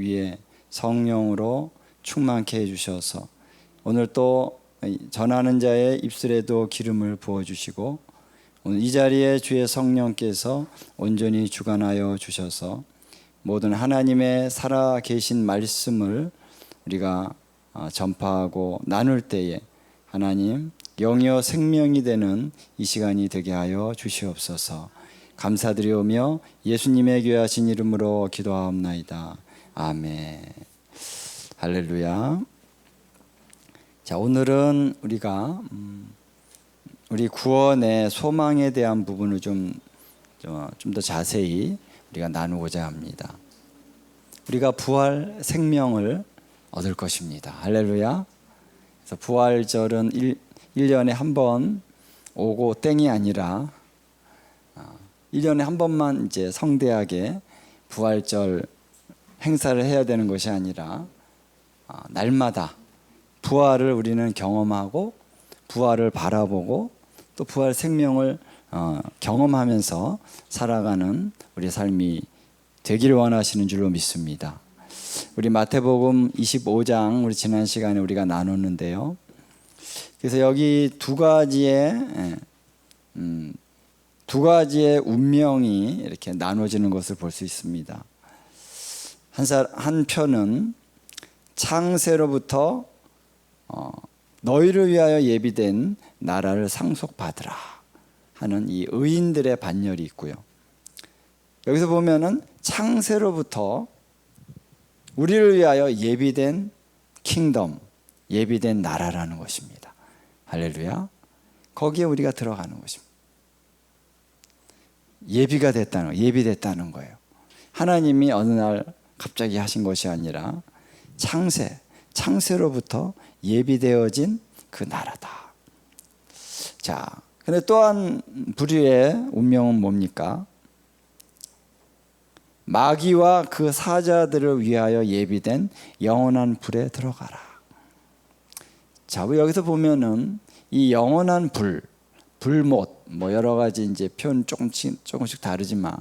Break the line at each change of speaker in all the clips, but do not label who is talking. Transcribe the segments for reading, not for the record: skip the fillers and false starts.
위에 성령으로 충만케 해주셔서 오늘 또 전하는 자의 입술에도 기름을 부어주시고 오늘 이 자리에 주의 성령께서 온전히 주관하여 주셔서 모든 하나님의 살아계신 말씀을 우리가 전파하고 나눌 때에 하나님 영이요 생명이 되는 이 시간이 되게 하여 주시옵소서. 감사드리오며 예수님의 귀하신 이름으로 기도하옵나이다. 아멘. 할렐루야. 자, 오늘은 우리가 우리 구원의 소망에 대한 부분을 좀 더 자세히 우리가 나누고자 합니다. 우리가 부활 생명을 얻을 것입니다. 할렐루야. 그래서 부활절은 1년에 한 번 오고 땡이 아니라 1년에 한 번만 이제 성대하게 부활절 행사를 해야 되는 것이 아니라 날마다 부활을 우리는 경험하고 부활을 바라보고 또 부활 생명을 경험하면서 살아가는 우리 삶이 되기를 원하시는 줄로 믿습니다. 우리 마태복음 25장 우리 지난 시간에 우리가 나눴는데요. 그래서 여기 두 가지의 운명이 이렇게 나눠지는 것을 볼 수 있습니다. 한 편은 창세로부터 너희를 위하여 예비된 나라를 상속받으라 하는 이 의인들의 반열이 있고요. 여기서 보면은 창세로부터 우리를 위하여 예비된 킹덤, 예비된 나라라는 것입니다. 할렐루야. 거기에 우리가 들어가는 것입니다. 예비됐다는 거예요. 하나님이 어느 날 갑자기 하신 것이 아니라 창세로부터 예비되어진 그 나라다. 자, 근데 또한 불의의 운명은 뭡니까? 마귀와 그 사자들을 위하여 예비된 영원한 불에 들어가라. 자, 여기서 보면은 이 영원한 불못, 여러 가지 이제 표현 조금씩 다르지만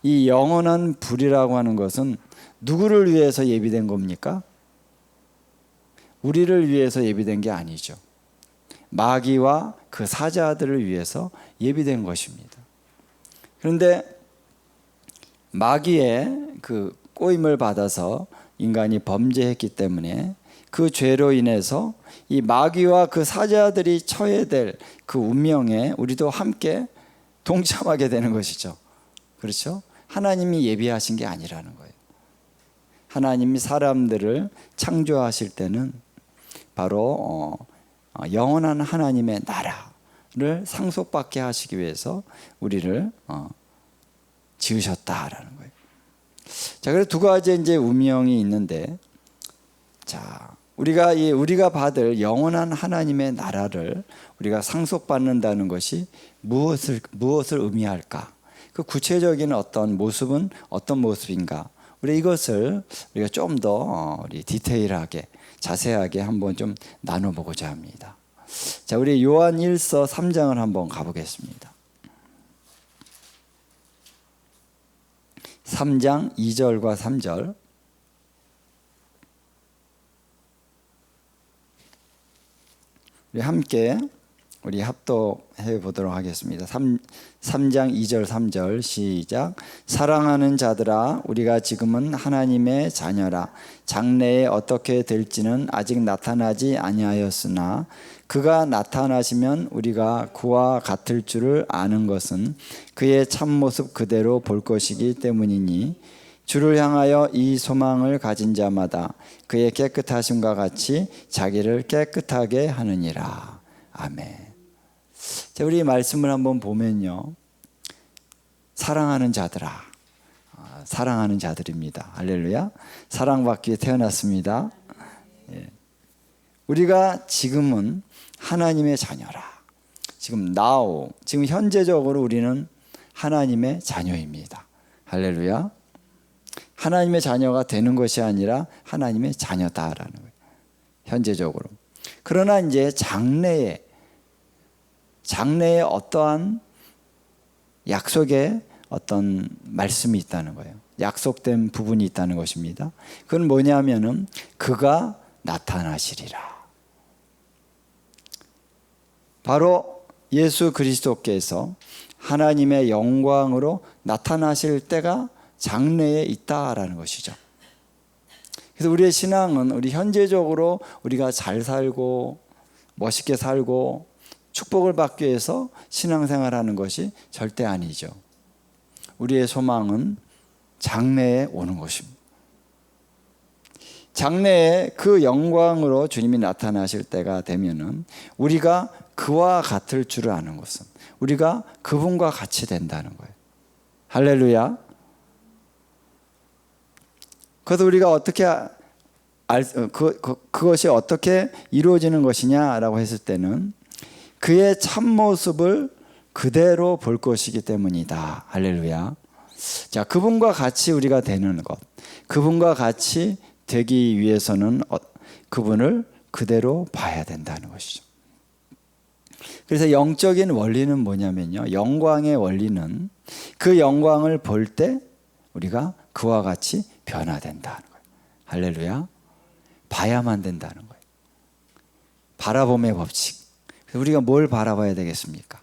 이 영원한 불이라고 하는 것은 누구를 위해서 예비된 겁니까? 우리를 위해서 예비된 게 아니죠. 마귀와 그 사자들을 위해서 예비된 것입니다. 그런데 마귀의 그 꼬임을 받아서 인간이 범죄했기 때문에 그 죄로 인해서 이 마귀와 그 사자들이 처해야 될 그 운명에 우리도 함께 동참하게 되는 것이죠. 그렇죠? 하나님이 예비하신 게 아니라는 거예요. 하나님이 사람들을 창조하실 때는 바로 영원한 하나님의 나라를 상속받게 하시기 위해서 우리를 지으셨다라는 거예요. 자, 그래서 두 가지 이제 운명이 있는데, 자, 우리가 받을 영원한 하나님의 나라를 우리가 상속받는다는 것이 무엇을 의미할까? 그 구체적인 어떤 모습은 어떤 모습인가? 이것을 우리가 좀 더 디테일하게 자세하게 한번 좀 나눠보고자 합니다. 자, 우리 요한 1서 3장을 한번 가보겠습니다. 3장 2절과 3절. 우리 합독해 보도록 하겠습니다. 3장 2절 3절 시작. 사랑하는 자들아, 우리가 지금은 하나님의 자녀라. 장래에 어떻게 될지는 아직 나타나지 아니하였으나 그가 나타나시면 우리가 그와 같을 줄을 아는 것은 그의 참모습 그대로 볼 것이기 때문이니 주를 향하여 이 소망을 가진 자마다 그의 깨끗하심과 같이 자기를 깨끗하게 하느니라. 아멘. 자, 우리 말씀을 한번 보면요, 사랑하는 자들아, 사랑하는 자들입니다. 할렐루야. 사랑받기 위해 태어났습니다. 예. 우리가 지금은 하나님의 자녀라. 지금 현재적으로 우리는 하나님의 자녀입니다. 할렐루야. 하나님의 자녀가 되는 것이 아니라 하나님의 자녀다라는 거예요. 현재적으로. 그러나 이제 장래에 어떠한 약속의 어떤 말씀이 있다는 거예요. 약속된 부분이 있다는 것입니다. 그건 뭐냐면은 그가 나타나시리라. 바로 예수 그리스도께서 하나님의 영광으로 나타나실 때가 장래에 있다라는 것이죠. 그래서 우리의 신앙은 우리 현재적으로 우리가 잘 살고 멋있게 살고 축복을 받기 위해서 신앙생활하는 것이 절대 아니죠. 우리의 소망은 장래에 오는 것입니다. 장래에 그 영광으로 주님이 나타나실 때가 되면은 우리가 그와 같을 줄을 아는 것은 우리가 그분과 같이 된다는 거예요. 할렐루야. 그래서 우리가 어떻게 그것이 어떻게 이루어지는 것이냐라고 했을 때는 그의 참모습을 그대로 볼 것이기 때문이다. 할렐루야. 자, 그분과 같이 우리가 되는 것, 그분과 같이 되기 위해서는 그분을 그대로 봐야 된다는 것이죠. 그래서 영적인 원리는 뭐냐면요, 영광의 원리는 그 영광을 볼 때 우리가 그와 같이 변화된다는 거예요. 할렐루야. 봐야만 된다는 거예요. 바라봄의 법칙. 우리가 뭘 바라봐야 되겠습니까?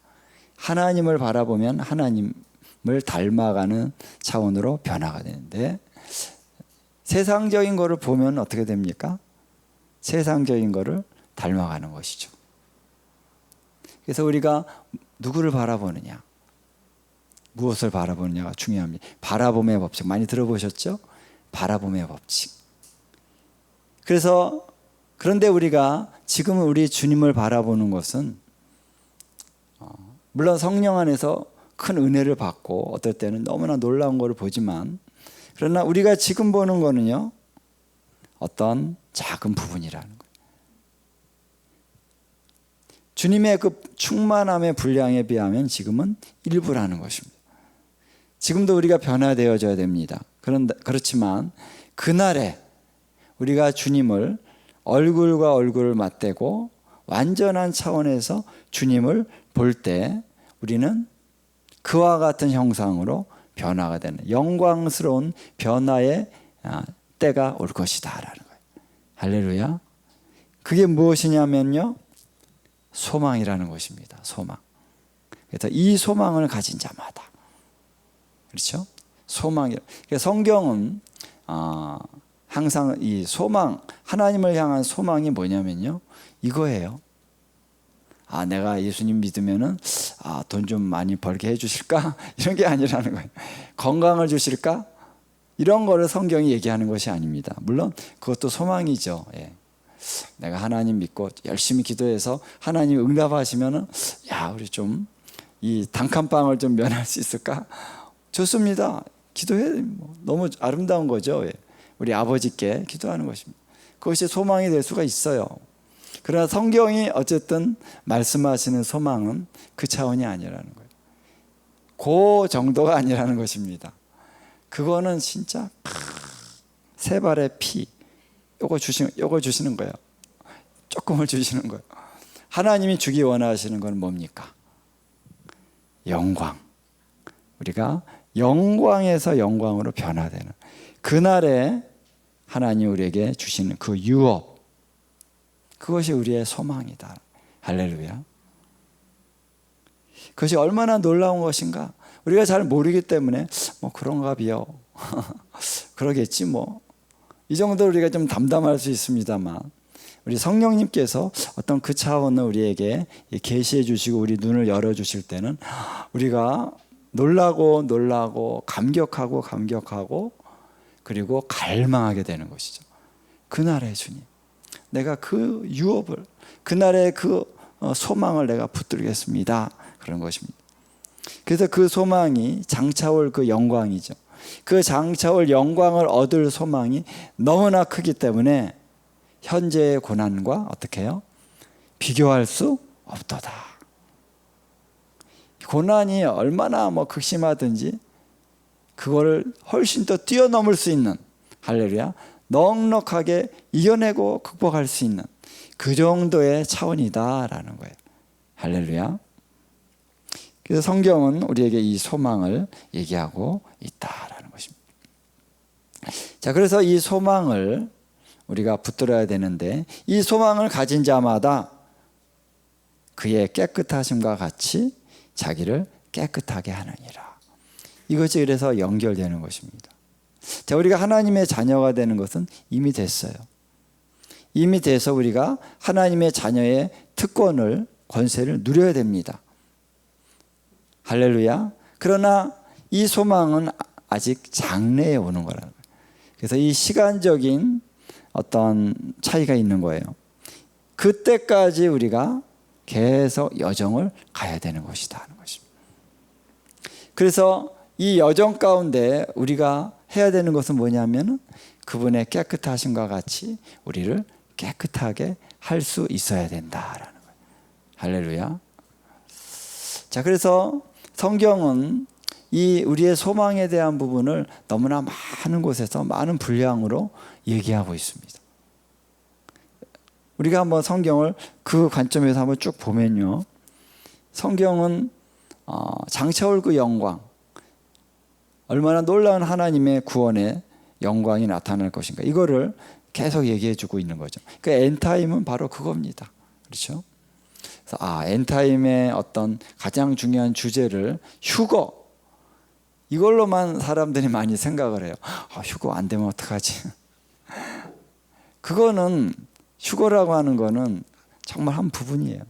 하나님을 바라보면 하나님을 닮아가는 차원으로 변화가 되는데, 세상적인 거를 보면 어떻게 됩니까? 세상적인 거를 닮아가는 것이죠. 그래서 우리가 누구를 바라보느냐, 무엇을 바라보느냐가 중요합니다. 바라봄의 법칙 많이 들어보셨죠? 바라봄의 법칙. 그래서 그런데 우리가 지금 우리 주님을 바라보는 것은 물론 성령 안에서 큰 은혜를 받고 어떨 때는 너무나 놀라운 것을 보지만, 그러나 우리가 지금 보는 거는요, 어떤 작은 부분이라는 거예요. 주님의 그 충만함의 분량에 비하면 지금은 일부라는 것입니다. 지금도 우리가 변화되어져야 됩니다. 그렇지만 그날에 우리가 주님을 얼굴과 얼굴을 맞대고 완전한 차원에서 주님을 볼 때 우리는 그와 같은 형상으로 변화가 되는 영광스러운 변화의 때가 올 것이다 라는 거예요. 할렐루야. 그게 무엇이냐면요, 소망이라는 것입니다. 소망. 그래서 이 소망을 가진 자마다, 그렇죠? 소망이. 성경은 항상 이 소망, 하나님을 향한 소망이 뭐냐면요, 이거예요. 내가 예수님 믿으면은 돈 좀 많이 벌게 해주실까? 이런 게 아니라는 거예요. 건강을 주실까? 이런 거를 성경이 얘기하는 것이 아닙니다. 물론 그것도 소망이죠. 예. 내가 하나님 믿고 열심히 기도해서 하나님 응답하시면은, 우리 좀 이 단칸방을 좀 면할 수 있을까? 좋습니다. 기도해. 너무 아름다운 거죠. 예. 우리 아버지께 기도하는 것입니다. 그것이 소망이 될 수가 있어요. 그러나 성경이 어쨌든 말씀하시는 소망은 그 차원이 아니라는 거예요. 그 정도가 아니라는 것입니다. 그거는 진짜 세 발의 피, 요걸 주시는 거예요. 조금을 주시는 거예요. 하나님이 주기 원하시는 건 뭡니까? 영광. 우리가 영광에서 영광으로 변화되는 그날에 하나님 우리에게 주시는 그 유업, 그것이 우리의 소망이다. 할렐루야. 그것이 얼마나 놀라운 것인가. 우리가 잘 모르기 때문에 그런가 비요. 그러겠지 뭐. 이 정도 우리가 좀 담담할 수 있습니다만, 우리 성령님께서 어떤 그 차원을 우리에게 계시해 주시고 우리 눈을 열어 주실 때는 우리가 놀라고 감격하고 그리고 갈망하게 되는 것이죠. 그날의 주님, 내가 그 유업을, 그날의 그 소망을 내가 붙들겠습니다. 그런 것입니다. 그래서 그 소망이 장차올 그 영광이죠. 그 장차올 영광을 얻을 소망이 너무나 크기 때문에 현재의 고난과 어떻게 해요? 비교할 수 없도다. 고난이 얼마나 극심하든지 그거를 훨씬 더 뛰어넘을 수 있는, 할렐루야, 넉넉하게 이겨내고 극복할 수 있는 그 정도의 차원이다라는 거예요. 할렐루야. 그래서 성경은 우리에게 이 소망을 얘기하고 있다라는 것입니다. 자, 그래서 이 소망을 우리가 붙들어야 되는데, 이 소망을 가진 자마다 그의 깨끗하심과 같이 자기를 깨끗하게 하느니라. 이것이 그래서 연결되는 것입니다. 자, 우리가 하나님의 자녀가 되는 것은 이미 됐어요. 이미 돼서 우리가 하나님의 자녀의 특권을, 권세를 누려야 됩니다. 할렐루야. 그러나 이 소망은 아직 장래에 오는 거라는 거예요. 그래서 이 시간적인 어떤 차이가 있는 거예요. 그때까지 우리가 계속 여정을 가야 되는 것이다 하는 것입니다. 그래서 이 여정 가운데 우리가 해야 되는 것은 뭐냐면 그분의 깨끗하심과 같이 우리를 깨끗하게 할 수 있어야 된다라는 거예요. 할렐루야. 자, 그래서 성경은 이 우리의 소망에 대한 부분을 너무나 많은 곳에서 많은 분량으로 얘기하고 있습니다. 우리가 한번 성경을 그 관점에서 한번 쭉 보면요, 성경은 장차올 그 영광, 얼마나 놀라운 하나님의 구원의 영광이 나타날 것인가, 이거를 계속 얘기해 주고 있는 거죠. 그 엔타임은 바로 그겁니다. 그렇죠? 그래서 엔타임의 어떤 가장 중요한 주제를 휴거, 이걸로만 사람들이 많이 생각을 해요. 휴거 안 되면 어떡하지? 그거는, 휴거라고 하는 거는 정말 한 부분이에요.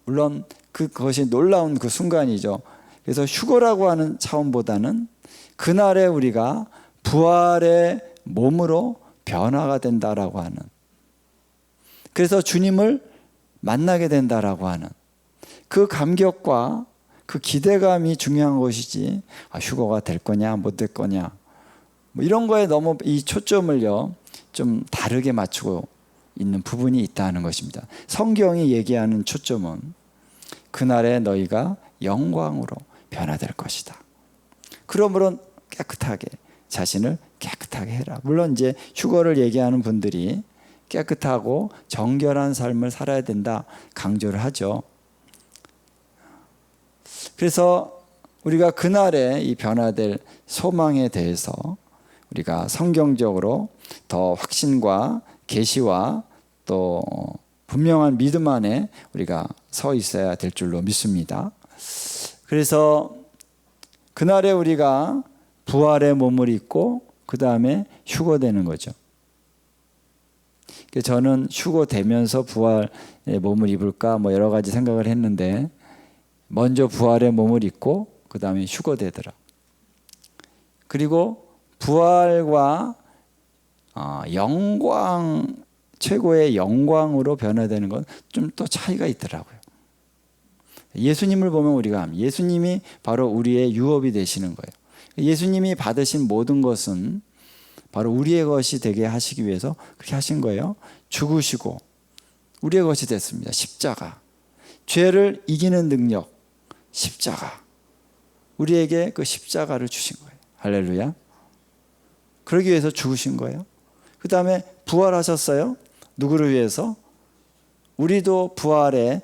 물론 그것이 놀라운 그 순간이죠. 그래서 휴거라고 하는 차원보다는 그날에 우리가 부활의 몸으로 변화가 된다라고 하는, 그래서 주님을 만나게 된다라고 하는 그 감격과 그 기대감이 중요한 것이지, 휴거가 될 거냐 못 될 거냐 뭐 이런 거에 너무 이 초점을요 좀 다르게 맞추고 있는 부분이 있다는 것입니다. 성경이 얘기하는 초점은 그날에 너희가 영광으로 변화될 것이다. 그러므로 깨끗하게, 자신을 깨끗하게 해라. 물론 이제 휴거를 얘기하는 분들이 깨끗하고 정결한 삶을 살아야 된다 강조를 하죠. 그래서 우리가 그날에 이 변화될 소망에 대해서 우리가 성경적으로 더 확신과 계시와 또 분명한 믿음 안에 우리가 서 있어야 될 줄로 믿습니다. 그래서 그날에 우리가 부활의 몸을 입고 그 다음에 휴거되는 거죠. 저는 휴거되면서 부활의 몸을 입을까 뭐 여러 가지 생각을 했는데, 먼저 부활의 몸을 입고 그 다음에 휴거되더라. 그리고 부활과 영광, 최고의 영광으로 변화되는 건 좀 또 차이가 있더라고요. 예수님을 보면 우리가 예수님이 바로 우리의 유업이 되시는 거예요. 예수님이 받으신 모든 것은 바로 우리의 것이 되게 하시기 위해서 그렇게 하신 거예요. 죽으시고 우리의 것이 됐습니다. 십자가, 죄를 이기는 능력, 십자가, 우리에게 그 십자가를 주신 거예요. 할렐루야. 그러기 위해서 죽으신 거예요. 그 다음에 부활하셨어요. 누구를 위해서? 우리도 부활에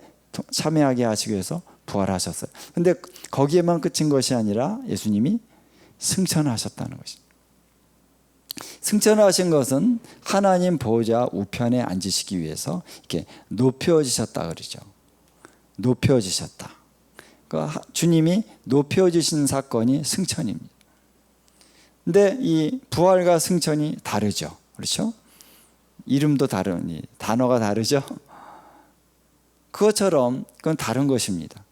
참여하게 하시기 위해서 부활하셨어요. 근데 거기에만 끝인 것이 아니라 예수님이 승천하셨다는 것입니다. 승천하신 것은 하나님 보좌 우편에 앉으시기 위해서 이렇게 높여지셨다 그러죠. 높여지셨다. 그러니까 주님이 높여지신 사건이 승천입니다. 근데 이 부활과 승천이 다르죠. 그렇죠? 이름도 다르니 단어가 다르죠. 그것처럼 그건 다른 것입니다.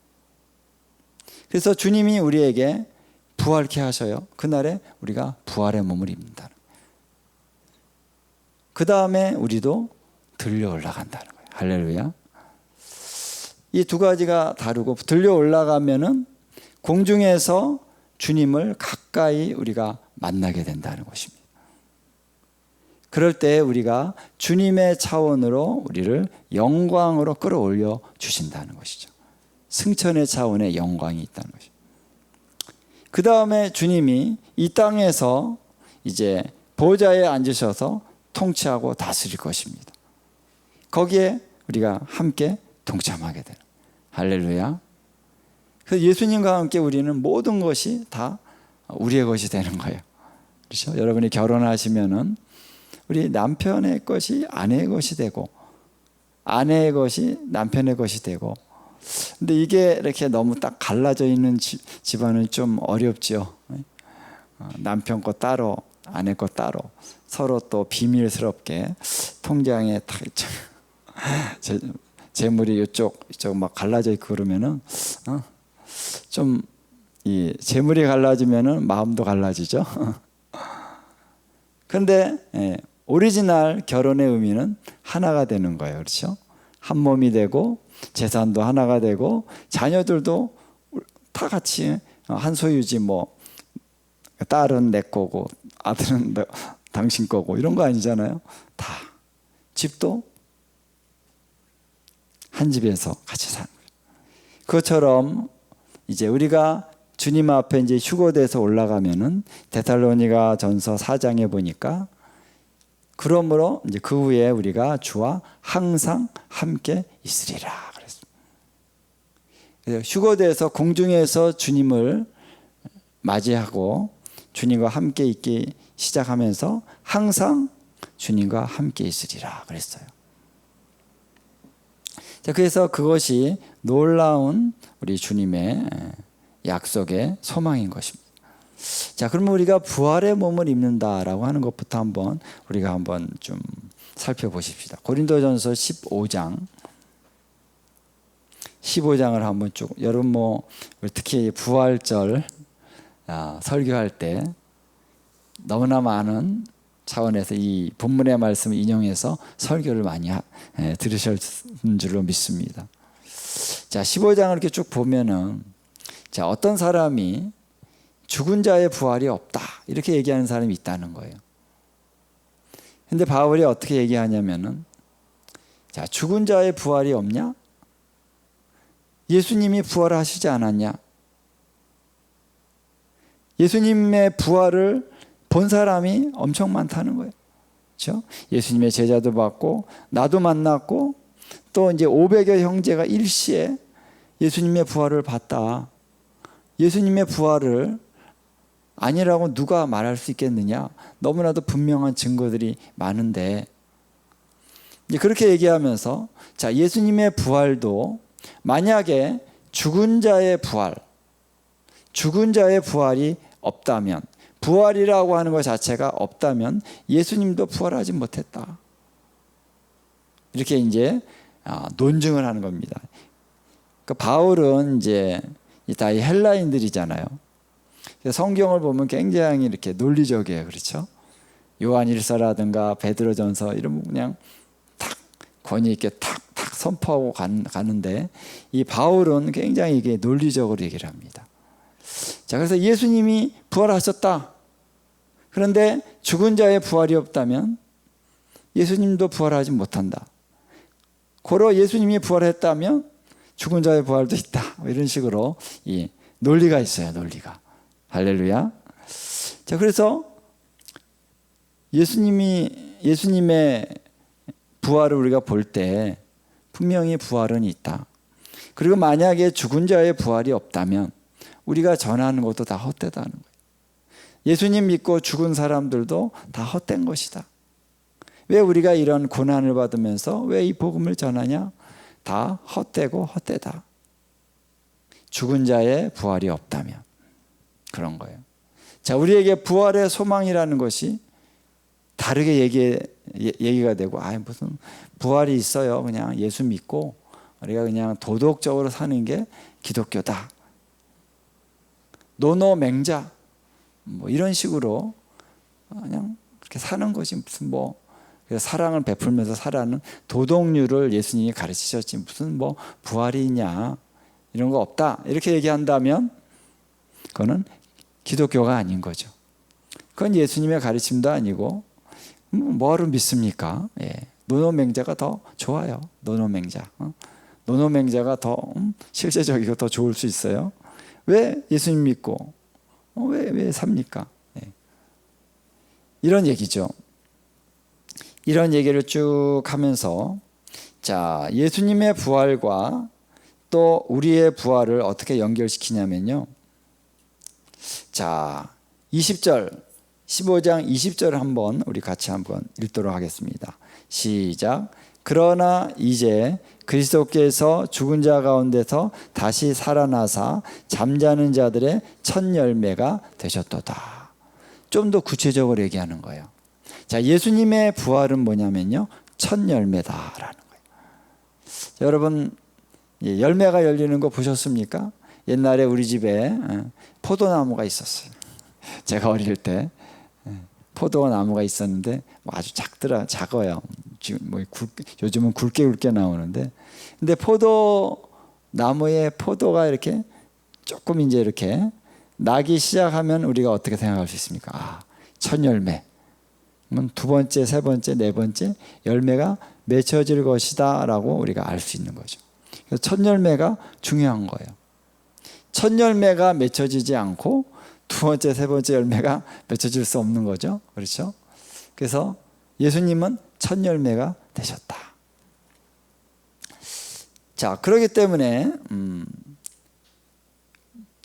그래서 주님이 우리에게 부활케 하셔요. 그날에 우리가 부활의 몸을 입는다. 그 다음에 우리도 들려 올라간다는 거예요. 할렐루야. 이 두 가지가 다르고, 들려 올라가면은 공중에서 주님을 가까이 우리가 만나게 된다는 것입니다. 그럴 때 우리가 주님의 차원으로 우리를 영광으로 끌어올려 주신다는 것이죠. 승천의 차원의 영광이 있다는 것이죠. 그 다음에 주님이 이 땅에서 이제 보좌에 앉으셔서 통치하고 다스릴 것입니다. 거기에 우리가 함께 동참하게 되는, 할렐루야. 그래서 예수님과 함께 우리는 모든 것이 다 우리의 것이 되는 거예요. 그렇죠? 여러분이 결혼하시면은 우리 남편의 것이 아내의 것이 되고 아내의 것이 남편의 것이 되고, 근데 이게 이렇게 너무 딱 갈라져 있는 집안은 좀 어렵죠. 남편 거 따로 아내 거 따로 서로 또 비밀스럽게 통장에 다 재물이 이쪽 막 갈라져 있고 그러면은 좀 이 재물이 갈라지면은 마음도 갈라지죠. 그런데 오리지널 결혼의 의미는 하나가 되는 거예요. 그렇죠? 한 몸이 되고 재산도 하나가 되고 자녀들도 다 같이 한 소유지, 뭐 딸은 내 거고 아들은 당신 거고 이런 거 아니잖아요. 다 집도 한 집에서 같이 사는 거예요. 그것처럼 이제 우리가 주님 앞에 이제 휴거돼서 올라가면은 데살로니가 전서 4장에 보니까 그러므로 이제 그 후에 우리가 주와 항상 함께 있으리라 그랬습니다. 휴거돼서 공중에서 주님을 맞이하고 주님과 함께 있기 시작하면서 항상 주님과 함께 있으리라 그랬어요. 자, 그래서 그것이 놀라운 우리 주님의 약속의 소망인 것입니다. 자, 그러면 우리가 부활의 몸을 입는다라고 하는 것부터 우리가 한번 좀 살펴보십시다. 고린도전서 15장을 한번 쭉, 여러분 뭐 특히 부활절 설교할 때 너무나 많은 차원에서 이 본문의 말씀을 인용해서 설교를 많이 들으셨는 줄로 믿습니다. 자, 15장을 이렇게 쭉 보면은, 자, 어떤 사람이 죽은 자의 부활이 없다 이렇게 얘기하는 사람이 있다는 거예요. 근데 바울이 어떻게 얘기하냐면은, 자, 죽은 자의 부활이 없냐? 예수님이 부활하시지 않았냐? 예수님의 부활을 본 사람이 엄청 많다는 거예요. 그렇죠? 예수님의 제자도 봤고 나도 만났고 또 이제 500여 형제가 일시에 예수님의 부활을 봤다. 예수님의 부활을 아니라고 누가 말할 수 있겠느냐? 너무나도 분명한 증거들이 많은데, 이제 그렇게 얘기하면서, 자, 예수님의 부활도 만약에 죽은 자의 부활이 없다면, 부활이라고 하는 것 자체가 없다면 예수님도 부활하지 못했다. 이렇게 이제 논증을 하는 겁니다. 그러니까 바울은 이제 다 헬라인들이잖아요. 성경을 보면 굉장히 이렇게 논리적이에요. 그렇죠? 요한일서라든가 베드로전서 이런 그냥 탁 권위 있게 탁탁 선포하고 가는데, 이 바울은 굉장히 이게 논리적으로 얘기를 합니다. 자, 그래서 예수님이 부활하셨다. 그런데 죽은 자의 부활이 없다면 예수님도 부활하지 못한다. 고로 예수님이 부활했다면 죽은 자의 부활도 있다. 이런 식으로 이 논리가 있어요. 논리가. 할렐루야. 자, 그래서 예수님의 부활을 우리가 볼 때 분명히 부활은 있다. 그리고 만약에 죽은 자의 부활이 없다면 우리가 전하는 것도 다 헛되다는 거예요. 예수님 믿고 죽은 사람들도 다 헛된 것이다. 왜 우리가 이런 고난을 받으면서 왜 이 복음을 전하냐? 다 헛되고 헛되다. 죽은 자의 부활이 없다면 그런 거예요. 자, 우리에게 부활의 소망이라는 것이 다르게 얘기가 되고, 무슨 부활이 있어요. 그냥 예수 믿고 우리가 그냥 도덕적으로 사는 게 기독교다. 노노맹자 뭐 이런 식으로 그냥 그렇게 사는 것이 무슨 뭐 사랑을 베풀면서 살아는 도덕률을 예수님이 가르치셨지 무슨 뭐 부활이 있냐 이런 거 없다 이렇게 얘기한다면 그거는 기독교가 아닌 거죠. 그건 예수님의 가르침도 아니고 뭐하러 믿습니까? 노노맹자가 더 좋아요. 노노맹자가 더 실제적이고 더 좋을 수 있어요. 왜 예수님 믿고 왜 삽니까? 이런 얘기죠. 이런 얘기를 쭉 하면서, 자, 예수님의 부활과 또 우리의 부활을 어떻게 연결시키냐면요. 자, 20절 15장 20절 한번 우리 같이 한번 읽도록 하겠습니다. 시작. 그러나 이제 그리스도께서 죽은 자 가운데서 다시 살아나사 잠자는 자들의 첫 열매가 되셨도다. 좀 더 구체적으로 얘기하는 거예요. 자, 예수님의 부활은 뭐냐면요, 첫 열매다라는 거예요. 자, 여러분, 열매가 열리는 거 보셨습니까? 옛날에 우리 집에 포도나무가 있었어요. 제가 어릴 때 포도나무가 있었는데 아주 작아요. 지금 요즘은 굵게 나오는데, 근데 포도나무에 포도가 이렇게 조금 이제 이렇게 나기 시작하면 우리가 어떻게 생각할 수 있습니까? 첫 열매. 두 번째, 세 번째, 네 번째 열매가 맺혀질 것이다라고 우리가 알 수 있는 거죠. 그래서 첫 열매가 중요한 거예요. 첫 열매가 맺혀지지 않고 두 번째, 세 번째 열매가 맺혀질 수 없는 거죠. 그렇죠? 그래서 예수님은 첫 열매가 되셨다. 자, 그렇기 때문에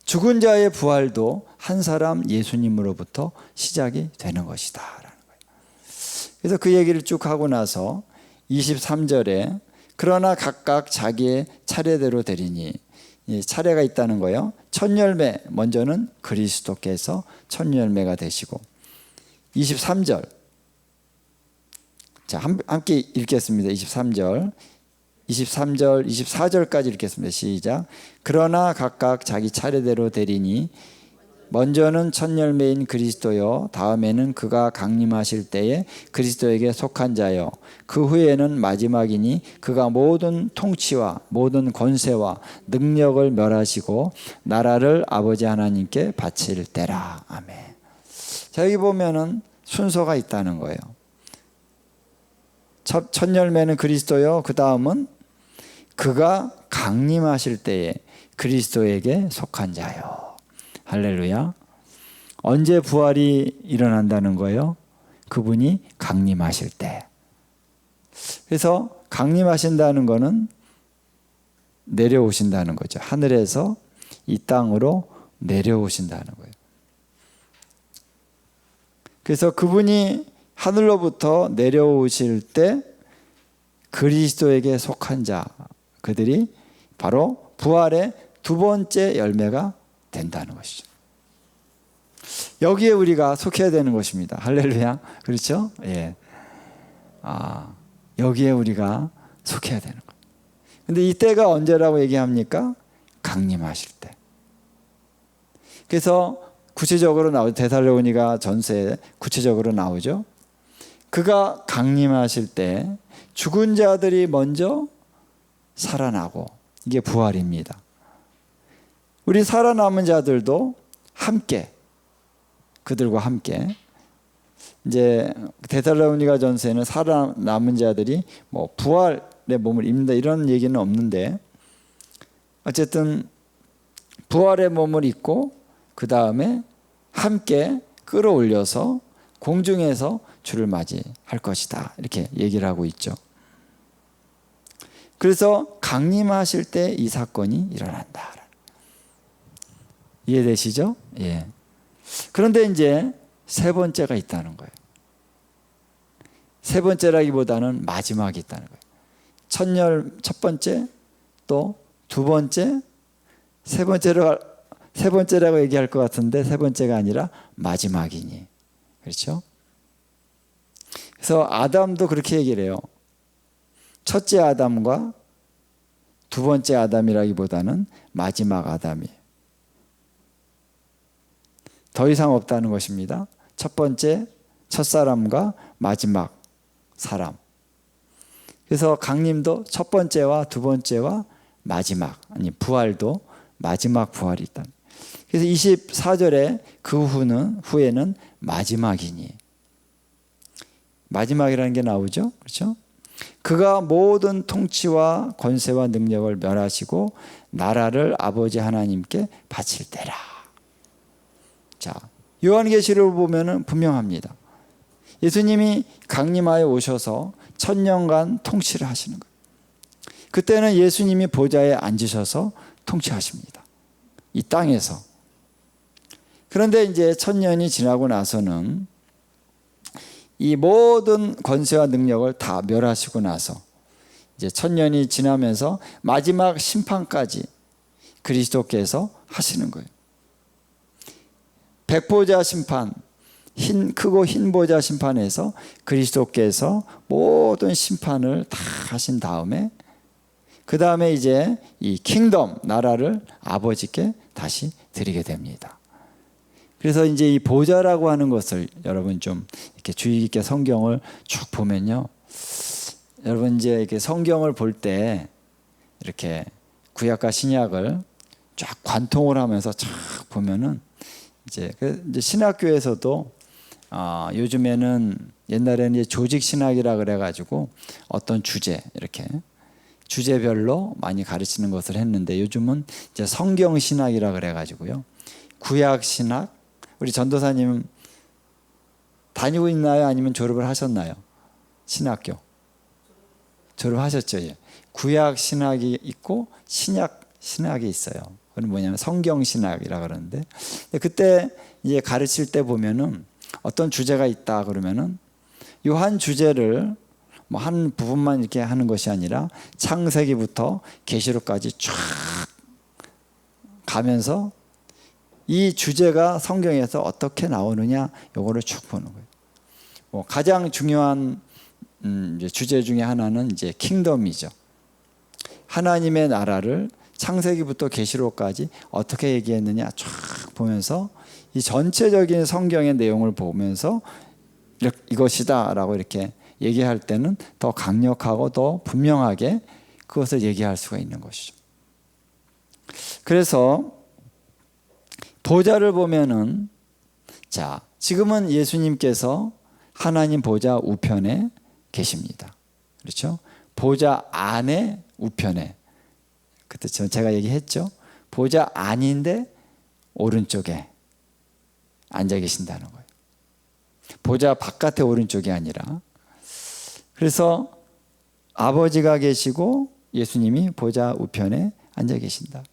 죽은 자의 부활도 한 사람 예수님으로부터 시작이 되는 것이다 라는 거예요. 그래서 그 얘기를 쭉 하고 나서 23절에 그러나 각각 자기의 차례대로 되리니, 차례가 있다는 거예요. 첫 열매, 먼저는 그리스도께서 첫 열매가 되시고, 23절, 자, 함께 읽겠습니다. 23절, 24절까지 읽겠습니다. 시작. 그러나 각각 자기 차례대로 되리니 먼저는 첫 열매인 그리스도요, 다음에는 그가 강림하실 때에 그리스도에게 속한 자요, 그 후에는 마지막이니 그가 모든 통치와 모든 권세와 능력을 멸하시고 나라를 아버지 하나님께 바칠 때라. 아멘. 자, 여기 보면은 순서가 있다는 거예요. 첫 열매는 그리스도요, 그 다음은 그가 강림하실 때에 그리스도에게 속한 자요. 할렐루야. 언제 부활이 일어난다는 거예요? 그분이 강림하실 때. 그래서 강림하신다는 거는 내려오신다는 거죠. 하늘에서 이 땅으로 내려오신다는 거예요. 그래서 그분이 하늘로부터 내려오실 때 그리스도에게 속한 자, 그들이 바로 부활의 두 번째 열매가 된다는 것이죠. 여기에 우리가 속해야 되는 것입니다. 할렐루야. 그렇죠? 예. 여기에 우리가 속해야 되는 거예요. 근데 이때가 언제라고 얘기합니까? 강림하실 때. 그래서 구체적으로 나오죠. 데살로니가 전서에 구체적으로 나오죠. 그가 강림하실 때 죽은 자들이 먼저 살아나고, 이게 부활입니다. 우리 살아남은 자들도 함께, 그들과 함께, 이제 데살로니가 전서에는 살아남은 자들이 뭐 부활의 몸을 입는다 이런 얘기는 없는데, 어쨌든 부활의 몸을 입고 그 다음에 함께 끌어올려서 공중에서 주를 맞이할 것이다, 이렇게 얘기를 하고 있죠. 그래서 강림하실 때 이 사건이 일어난다. 이해되시죠? 예. 그런데 이제 세 번째가 있다는 거예요. 세 번째라기보다는 마지막이 있다는 거예요. 첫 번째, 또 두 번째, 세 번째라고 얘기할 것 같은데 세 번째가 아니라 마지막이니. 그렇죠? 그래서 아담도 그렇게 얘기를 해요. 첫째 아담과 두 번째 아담이라기보다는 마지막 아담이 더 이상 없다는 것입니다. 첫 번째 첫사람과 마지막 사람. 그래서 강림도 첫 번째와 두 번째와 마지막, 아니 부활도 마지막 부활이 있다. 그래서 24절에 그 후에는 마지막이니, 마지막이라는 게 나오죠. 그렇죠? 그가 모든 통치와 권세와 능력을 멸하시고 나라를 아버지 하나님께 바칠 때라. 자, 요한계시록을 보면은 분명합니다. 예수님이 강림하여 오셔서 천년간 통치를 하시는 거예요. 그때는 예수님이 보좌에 앉으셔서 통치하십니다. 이 땅에서. 그런데 이제 천년이 지나고 나서는 이 모든 권세와 능력을 다 멸하시고 나서 이제 1000년이 지나면서 마지막 심판까지 그리스도께서 하시는 거예요. 백보자 심판, 크고 흰 보자 심판에서 그리스도께서 모든 심판을 다 하신 다음에 그 다음에 이제 이 킹덤, 나라를 아버지께 다시 드리게 됩니다. 그래서 이제 이 보좌라고 하는 것을 여러분 좀 이렇게 주의 깊게 성경을 쭉 보면요. 여러분 이제 이렇게 성경을 볼 때 이렇게 구약과 신약을 쫙 관통을 하면서 쫙 보면은 이제 신학교에서도 요즘에는 옛날에는 이제 조직 신학이라 그래가지고 어떤 주제 이렇게 주제별로 많이 가르치는 것을 했는데 요즘은 이제 성경 신학이라 그래가지고요. 구약 신학, 우리 전도사님 다니고 있나요? 아니면 졸업을 하셨나요? 신학교 졸업하셨죠. 예. 구약 신학이 있고 신약 신학이 있어요. 그건 뭐냐면 성경 신학이라 그러는데 그때 이제 가르칠 때 보면은 어떤 주제가 있다 그러면은 이 한 주제를 뭐 한 부분만 이렇게 하는 것이 아니라 창세기부터 계시록까지 쫙 가면서 이 주제가 성경에서 어떻게 나오느냐 요거를 쭉 보는 거예요. 뭐 가장 중요한 이제 주제 중에 하나는 이제 킹덤이죠. 하나님의 나라를 창세기부터 계시록까지 어떻게 얘기했느냐 쫙 보면서 이 전체적인 성경의 내용을 보면서 이것이다라고 이렇게 얘기할 때는 더 강력하고 더 분명하게 그것을 얘기할 수가 있는 것이죠. 그래서 보좌를 보면은 자, 지금은 예수님께서 하나님 보좌 우편에 계십니다. 그렇죠? 보좌 안에 우편에 그때 제가 얘기했죠. 보좌 안인데 오른쪽에 앉아 계신다는 거예요. 보좌 바깥에 오른쪽이 아니라. 그래서 아버지가 계시고 예수님이 보좌 우편에 앉아 계신다.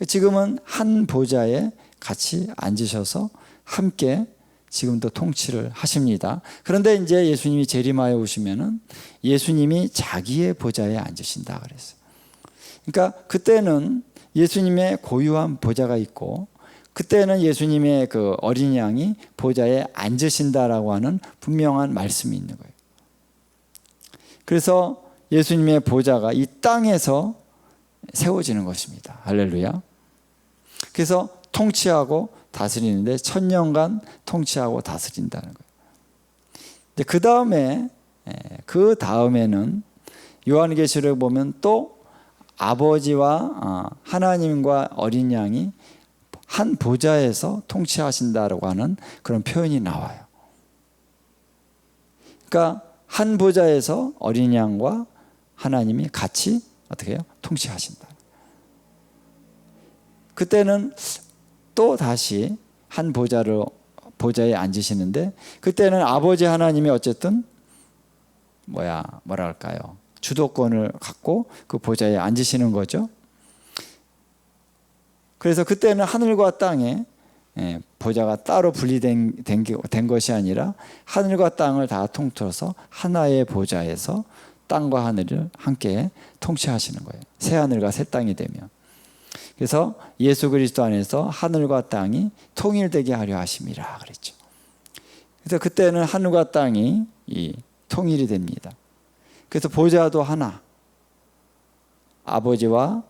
지금은 한 보좌에 같이 앉으셔서 함께 지금도 통치를 하십니다. 그런데 이제 예수님이 재림하여 오시면은 예수님이 자기의 보좌에 앉으신다 그랬어요. 그러니까 그때는 예수님의 고유한 보좌가 있고 그때는 예수님의 그 어린 양이 보좌에 앉으신다라고 하는 분명한 말씀이 있는 거예요. 그래서 예수님의 보좌가 이 땅에서 세워지는 것입니다. 할렐루야. 그래서 통치하고 다스리는데 1000년간 통치하고 다스린다는 거예요. 그 다음에는 요한계시록 보면 또 아버지와 하나님과 어린 양이 한 보좌에서 통치하신다라고 하는 그런 표현이 나와요. 그러니까 한 보좌에서 어린 양과 하나님이 같이 어떻게 해요? 통치하신다. 그때는 또 다시 한 보좌에 앉으시는데 그때는 아버지 하나님이 어쨌든 뭐랄까요? 주도권을 갖고 그 보좌에 앉으시는 거죠. 그래서 그때는 하늘과 땅에 보좌가 따로 분리된 것이 아니라 하늘과 땅을 다 통틀어서 하나의 보좌에서 땅과 하늘을 함께 통치하시는 거예요. 새 하늘과 새 땅이 되면. 그래서 예수 그리스도 안에서 하늘과 땅이 통일되게 하려 하심이라 그랬죠. 그래서 그때는 하늘과 땅이 통일이 됩니다. 그래서 보좌도 하나, 아버지와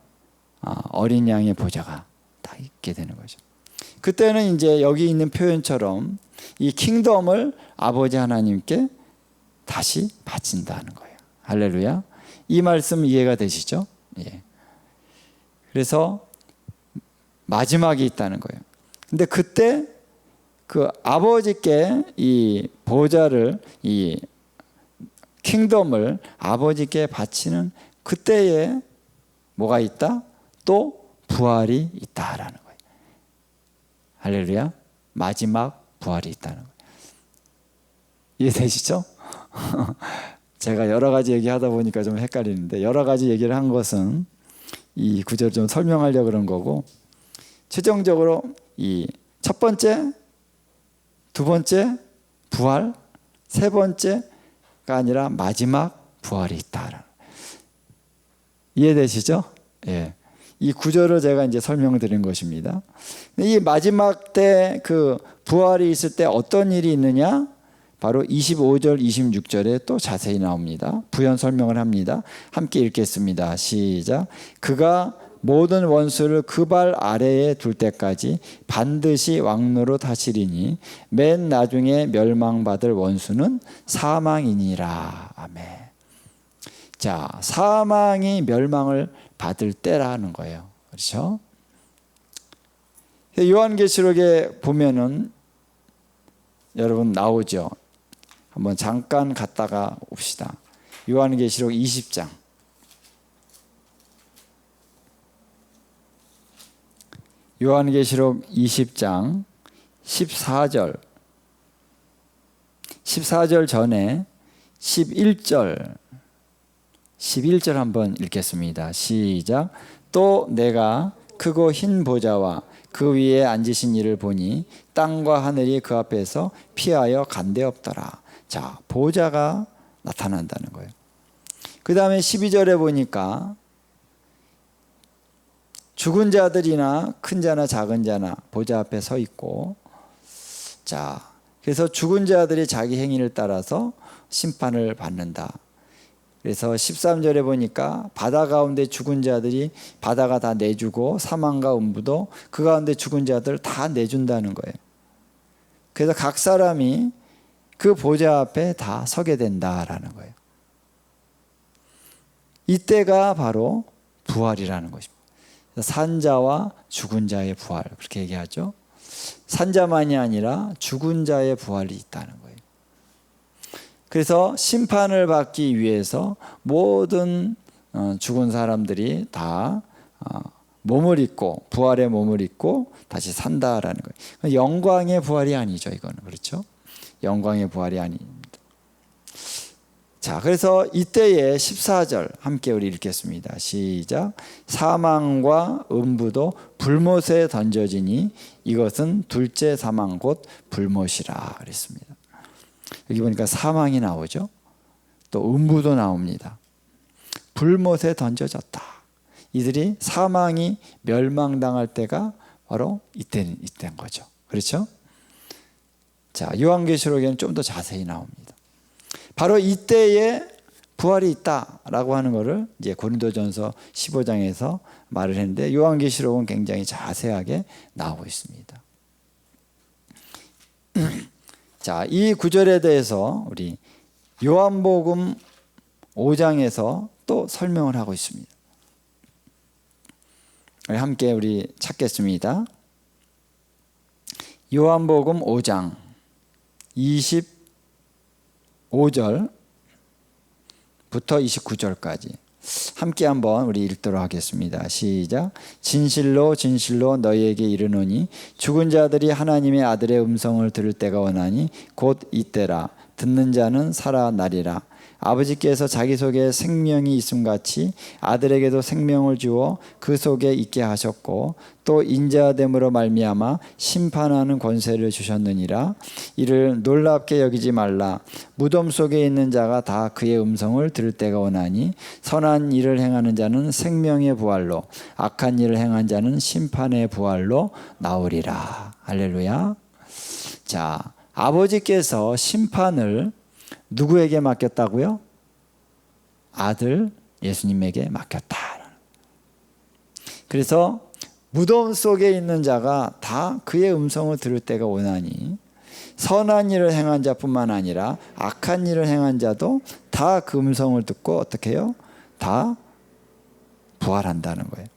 어린 양의 보좌가 다 있게 되는 거죠. 그때는 이제 여기 있는 표현처럼 이 킹덤을 아버지 하나님께 다시 바친다는 거예요. 할렐루야. 이 말씀 이해가 되시죠? 예. 그래서 마지막이 있다는 거예요. 근데 그때 그 아버지께 이 보좌를 이 킹덤을 아버지께 바치는 그때에 뭐가 있다? 또 부활이 있다라는 거예요. 할렐루야. 마지막 부활이 있다는 거예요. 이해되시죠? 제가 여러 가지 얘기하다 보니까 좀 헷갈리는데 여러 가지 얘기를 한 것은 이 구절을 좀 설명하려고 그런 거고 최종적으로 이 첫 번째, 두 번째 부활, 세 번째가 아니라 마지막 부활이 있다. 이해되시죠? 예. 이 구절을 제가 이제 설명드린 것입니다. 이 마지막 때 그 부활이 있을 때 어떤 일이 있느냐? 바로 25절, 26절에 또 자세히 나옵니다. 부연 설명을 합니다. 함께 읽겠습니다. 시작. 그가 모든 원수를 그 발 아래에 둘 때까지 반드시 왕노로 하시리니 맨 나중에 멸망받을 원수는 사망이니라. 아멘. 자, 사망이 멸망을 받을 때라는 거예요. 그렇죠? 요한계시록에 보면은 여러분 나오죠. 한번 잠깐 갔다가 옵시다. 요한계시록 20장. 요한계시록 20장 14절. 14절 전에 11절 한번 읽겠습니다. 시작. 또 내가 크고 흰 보좌와 그 위에 앉으신 이를 보니 땅과 하늘이 그 앞에서 피하여 간데 없더라. 자, 보좌가 나타난다는 거예요. 그 다음에 12절에 보니까 죽은 자들이나 큰 자나 작은 자나 보좌 앞에 서 있고, 자, 그래서 죽은 자들이 자기 행위를 따라서 심판을 받는다. 그래서 13절에 보니까 바다 가운데 죽은 자들이 바다가 다 내주고 사망과 음부도 그 가운데 죽은 자들 다 내준다는 거예요. 그래서 각 사람이 그 보좌 앞에 다 서게 된다라는 거예요. 이때가 바로 부활이라는 것입니다. 산자와 죽은 자의 부활, 그렇게 얘기하죠. 산자만이 아니라 죽은 자의 부활이 있다는 거예요. 그래서 심판을 받기 위해서 모든 죽은 사람들이 다 몸을 입고 부활의 몸을 입고 다시 산다라는 거예요. 영광의 부활이 아니죠, 이거는. 그렇죠? 영광의 부활이 아닙니다. 자, 그래서 이때의 14절 함께 우리 읽겠습니다. 시작. 사망과 음부도 불못에 던져지니 이것은 둘째 사망 곧 불못이라 그랬습니다. 여기 보니까 사망이 나오죠. 또 음부도 나옵니다. 불못에 던져졌다. 이들이 사망이 멸망당할 때가 바로 이때인 거죠. 그렇죠? 자, 요한계시록에는 좀 더 자세히 나옵니다. 바로 이때에 부활이 있다라고 하는 것을 이제 고린도전서 15장에서 말을 했는데 요한계시록은 굉장히 자세하게 나오고 있습니다. 자, 이 구절에 대해서 우리 요한복음 5장에서 또 설명을 하고 있습니다. 함께 우리 찾겠습니다. 요한복음 5장 25절부터 29절까지 함께 한번 우리 읽도록 하겠습니다. 시작. 진실로 진실로 너희에게 이르노니 죽은 자들이 하나님의 아들의 음성을 들을 때가 오나니 곧 이때라. 듣는 자는 살아나리라. 아버지께서 자기 속에 생명이 있음같이 아들에게도 생명을 주어 그 속에 있게 하셨고 또 인자됨으로 말미암아 심판하는 권세를 주셨느니라. 이를 놀랍게 여기지 말라. 무덤 속에 있는 자가 다 그의 음성을 들을 때가 오나니 선한 일을 행하는 자는 생명의 부활로 악한 일을 행한 자는 심판의 부활로 나오리라. 할렐루야. 자, 아버지께서 심판을 누구에게 맡겼다고요? 아들 예수님에게 맡겼다. 그래서 무덤 속에 있는 자가 다 그의 음성을 들을 때가 오나니 선한 일을 행한 자뿐만 아니라 악한 일을 행한 자도 다 그 음성을 듣고 어떻게 해요? 다 부활한다는 거예요.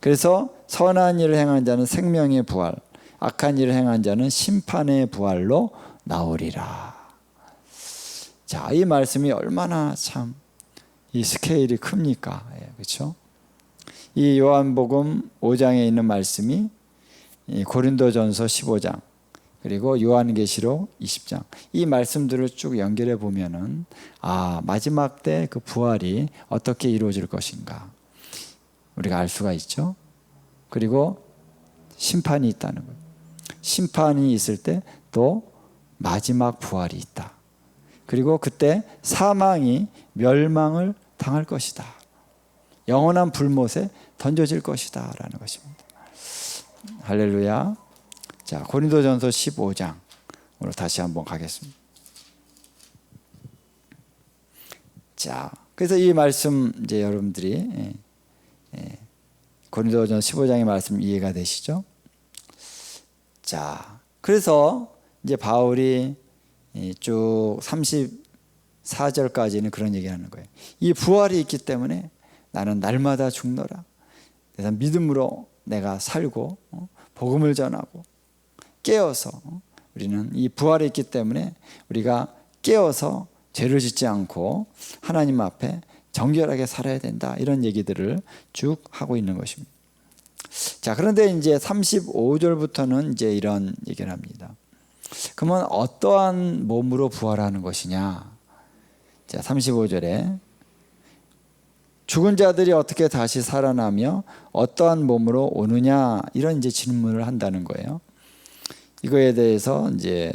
그래서 선한 일을 행한 자는 생명의 부활, 악한 일을 행한 자는 심판의 부활로 나오리라. 자, 이 말씀이 얼마나 참 이 스케일이 큽니까? 그렇죠? 이 요한복음 5장에 있는 말씀이 이 고린도전서 15장 그리고 요한계시록 20장 이 말씀들을 쭉 연결해 보면은 마지막 때 그 부활이 어떻게 이루어질 것인가 우리가 알 수가 있죠. 그리고 심판이 있다는 거예요. 심판이 있을 때 또 마지막 부활이 있다. 그리고 그때 사망이 멸망을 당할 것이다. 영원한 불못에 던져질 것이다 라는 것입니다. 할렐루야. 자, 고린도전서 15장으로 다시 한번 가겠습니다. 자, 그래서 이 말씀 이제 여러분들이 고린도전서 15장의 말씀 이해가 되시죠? 자, 그래서 이제 바울이 쭉 34절까지는 그런 얘기하는 거예요. 이 부활이 있기 때문에 나는 날마다 죽노라. 그래서 믿음으로 내가 살고 복음을 전하고 깨어서 우리는 이 부활이 있기 때문에 우리가 깨어서 죄를 짓지 않고 하나님 앞에 정결하게 살아야 된다. 이런 얘기들을 쭉 하고 있는 것입니다. 자, 그런데 이제 35절부터는 이제 이런 얘기를 합니다. 그러면 어떠한 몸으로 부활하는 것이냐? 자, 35절에 죽은 자들이 어떻게 다시 살아나며 어떠한 몸으로 오느냐? 이런 이제 질문을 한다는 거예요. 이거에 대해서 이제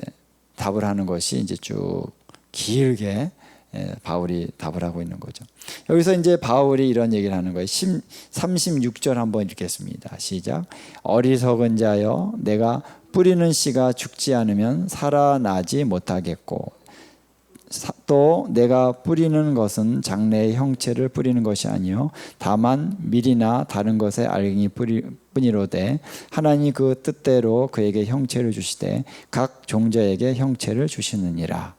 답을 하는 것이 이제 쭉 길게 바울이 답을 하고 있는 거죠. 여기서 이제 바울이 이런 얘기를 하는 거예요. 36절 한번 읽겠습니다. 시작. 어리석은 자여, 내가 뿌리는 씨가 죽지 않으면 살아나지 못하겠고, 또 내가 뿌리는 것은 장래의 형체를 뿌리는 것이 아니요 다만 밀이나 다른 것의 알갱이 뿐이로되, 하나님 그 뜻대로 그에게 형체를 주시되 각 종자에게 형체를 주시느니라.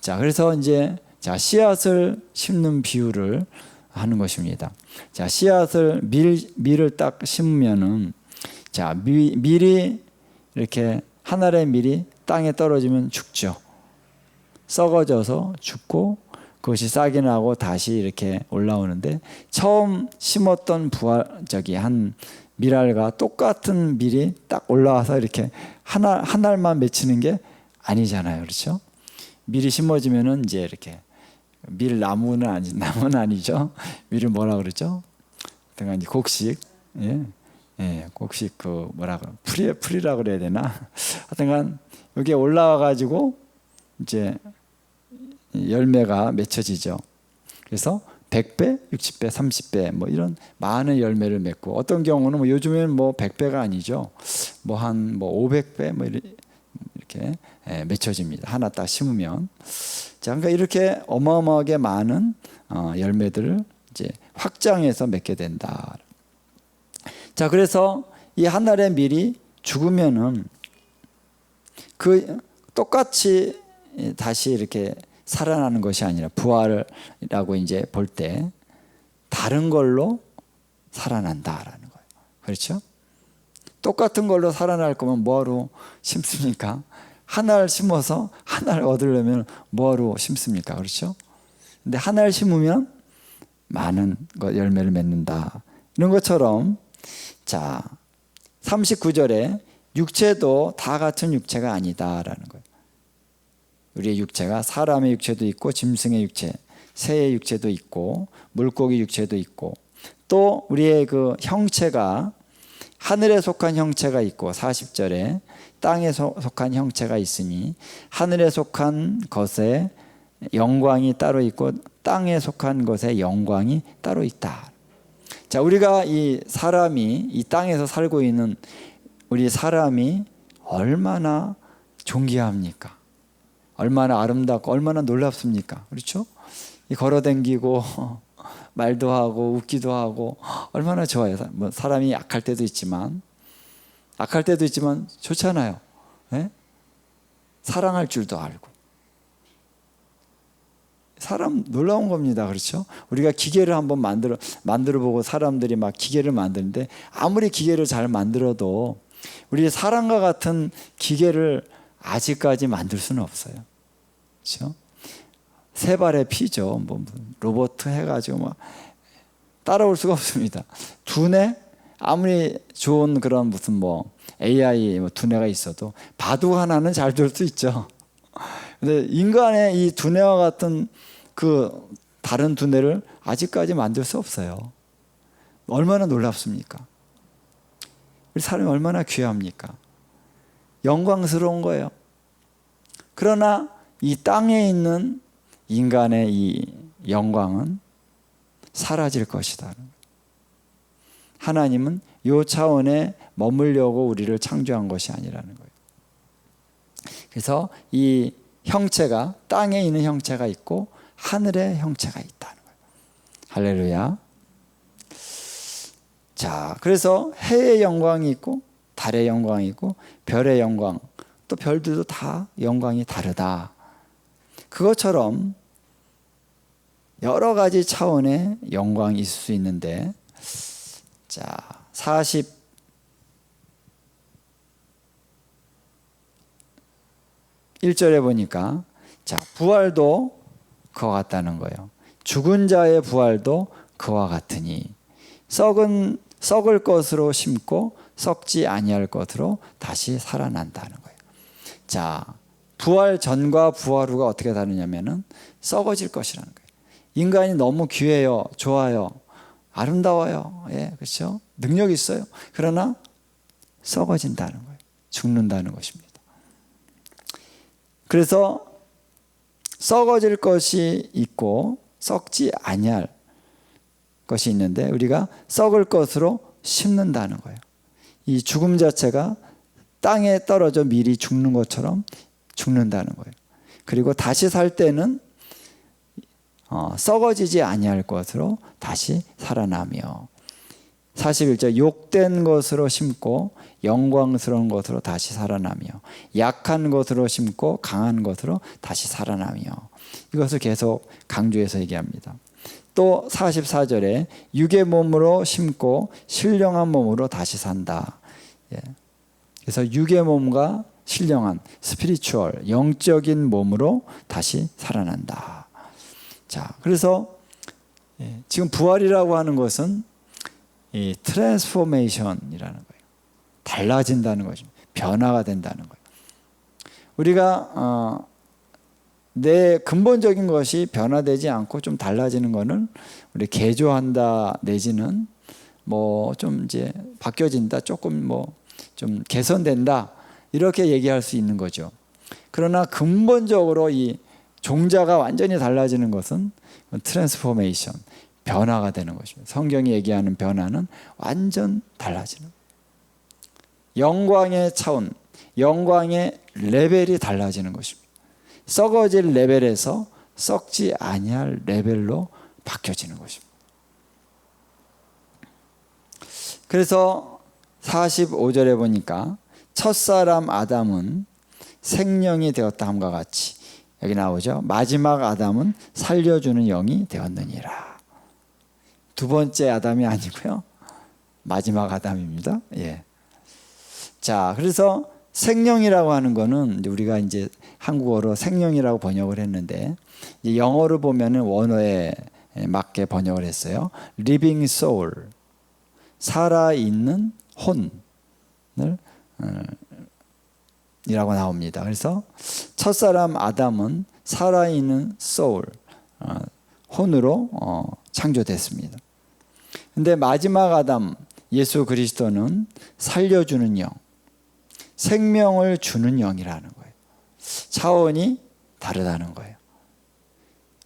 자, 그래서 이제 씨앗을 심는 비유를 하는 것입니다. 자, 씨앗을 밀을 딱 심으면은, 자, 밀이 이렇게 한 알의 밀이 땅에 떨어지면 죽죠. 썩어져서 죽고 그것이 싹이 나고 다시 이렇게 올라오는데, 처음 심었던 한 밀알과 똑같은 밀이 딱 올라와서 이렇게 한 알만 맺히는 게 아니잖아요. 그렇죠? 밀이 심어지면은 이제 이렇게 나무는 아니죠. 밀을 뭐라 그러죠? 하여튼 곡식, 곡식 그 뭐라 그래, 풀이라 그래야 되나? 하여튼 여기에 올라와 가지고 이제 열매가 맺혀지죠. 그래서 100배, 60배, 30배 뭐 이런 많은 열매를 맺고, 어떤 경우는 뭐 요즘에는 뭐 100배가 아니죠. 뭐 한 500배 뭐 이렇게 맺혀집니다. 하나 딱 심으면. 자, 그러니까 이렇게 어마어마하게 많은 열매들을 이제 확장해서 맺게 된다. 자, 그래서 이 한 알의 밀이 죽으면은 그 똑같이 다시 이렇게 살아나는 것이 아니라, 부활이라고 이제 볼 때 다른 걸로 살아난다라는 거예요. 그렇죠? 똑같은 걸로 살아날 거면 뭐하러 심습니까? 한 알 심어서 한 알 얻으려면 뭐하러 심습니까? 그렇죠? 근데 한 알 심으면 많은 열매를 맺는다. 이런 것처럼, 자, 39절에 육체도 다 같은 육체가 아니다라는 거예요. 우리의 육체가 사람의 육체도 있고, 짐승의 육체, 새의 육체도 있고, 물고기 육체도 있고, 또 우리의 그 형체가 하늘에 속한 형체가 있고, 40절에 땅에 속한 형체가 있으니 하늘에 속한 것에 영광이 따로 있고 땅에 속한 것에 영광이 따로 있다. 자, 우리가 이 땅에서 살고 있는 우리 사람이 얼마나 존귀합니까? 얼마나 아름답고 얼마나 놀랍습니까? 그렇죠? 걸어다니고 말도 하고 웃기도 하고 얼마나 좋아요. 뭐 사람이 악할 때도 있지만 좋잖아요. 네? 사랑할 줄도 알고. 사람 놀라운 겁니다. 그렇죠? 우리가 기계를 한번 만들어 보고 사람들이 막 기계를 만드는데, 아무리 기계를 잘 만들어도 우리 사람과 같은 기계를 아직까지 만들 수는 없어요. 그렇죠? 세 발의 피죠. 뭐 로봇 해가지고 막 따라올 수가 없습니다. 두뇌, 아무리 좋은 그런 무슨 뭐 AI 두뇌가 있어도 바둑 하나는 잘 될 수 있죠. 근데 인간의 이 두뇌와 같은 그 다른 두뇌를 아직까지 만들 수 없어요. 얼마나 놀랍습니까? 우리 사람이 얼마나 귀합니까? 영광스러운 거예요. 그러나 이 땅에 있는 인간의 이 영광은 사라질 것이다. 하나님은 이 차원에 머물려고 우리를 창조한 것이 아니라는 거예요. 그래서 이 형체가 땅에 있는 형체가 있고 하늘의 형체가 있다는 거예요. 할렐루야. 자, 그래서 해의 영광이 있고 달의 영광이 있고 별의 영광, 또 별들도 다 영광이 다르다. 그것처럼 여러 가지 차원의 영광이 있을 수 있는데, 자, 41절에 보니까, 자, 부활도 그와 같다는 거예요. 죽은 자의 부활도 그와 같으니 썩을 것으로 심고 썩지 아니할 것으로 다시 살아난다는 거예요. 자, 부활 전과 부활 후가 어떻게 다르냐면은 썩어질 것이라는 거예요. 인간이 너무 귀해요, 좋아요, 아름다워요, 예, 그렇죠? 능력이 있어요. 그러나 썩어진다는 거예요. 죽는다는 것입니다. 그래서 썩어질 것이 있고 썩지 아니할 것이 있는데, 우리가 썩을 것으로 심는다는 거예요. 이 죽음 자체가 땅에 떨어져 미리 죽는 것처럼 죽는다는 거예요. 그리고 다시 살 때는 썩어지지 아니할 것으로 다시 살아나며, 41절 욕된 것으로 심고 영광스러운 것으로 다시 살아나며 약한 것으로 심고 강한 것으로 다시 살아나며, 이것을 계속 강조해서 얘기합니다. 또 44절에 육의 몸으로 심고 신령한 몸으로 다시 산다. 예. 그래서 육의 몸과 신령한 스피리추얼 영적인 몸으로 다시 살아난다. 자, 그래서 지금 부활이라고 하는 것은 이 트랜스포메이션이라는 거예요. 달라진다는 거죠. 변화가 된다는 거예요. 우리가 내 근본적인 것이 변화되지 않고 좀 달라지는 거는 우리 개조한다 내지는 뭐 좀 이제 바뀌어진다, 조금 뭐 좀 개선된다, 이렇게 얘기할 수 있는 거죠. 그러나 근본적으로 이 종자가 완전히 달라지는 것은 트랜스포메이션, 변화가 되는 것입니다. 성경이 얘기하는 변화는 완전 달라지는 거예요. 영광의 차원, 영광의 레벨이 달라지는 것입니다. 썩어질 레벨에서 썩지 아니할 레벨로 바뀌어지는 것입니다. 그래서 45절에 보니까 첫사람 아담은 생명이 되었다 함과 같이, 여기 나오죠. 마지막 아담은 살려주는 영이 되었느니라. 두 번째 아담이 아니고요, 마지막 아담입니다. 예. 자, 그래서 생명이라고 하는 거는 우리가 이제 한국어로 생명이라고 번역을 했는데, 영어로 보면은 원어에 맞게 번역을 했어요. Living soul, 살아있는 혼을 이라고 나옵니다. 그래서 첫사람 아담은 살아있는 soul, 혼으로 창조됐습니다. 근데 마지막 아담 예수 그리스도는 살려주는 영, 생명을 주는 영이라는 거예요. 차원이 다르다는 거예요.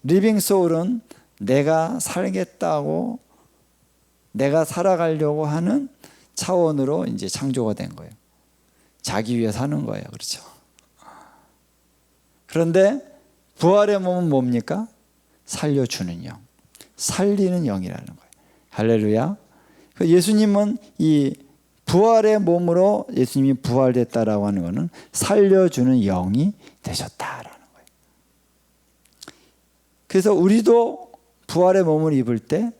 리빙 소울은 내가 살겠다고, 내가 살아가려고 하는 차원으로 이제 창조가 된 거예요. 자기 위해 사는 거예요. 그렇죠? 그런데 부활의 몸은 뭡니까? 살려주는 영, 살리는 영이라는 거예요. 할렐루야. 예수님은 이 부활의 몸으로 예수님이 부활됐다라고 하는 것은 살려주는 영이 되셨다라는 거예요. 그래서 우리도 부활의 몸을 입을 때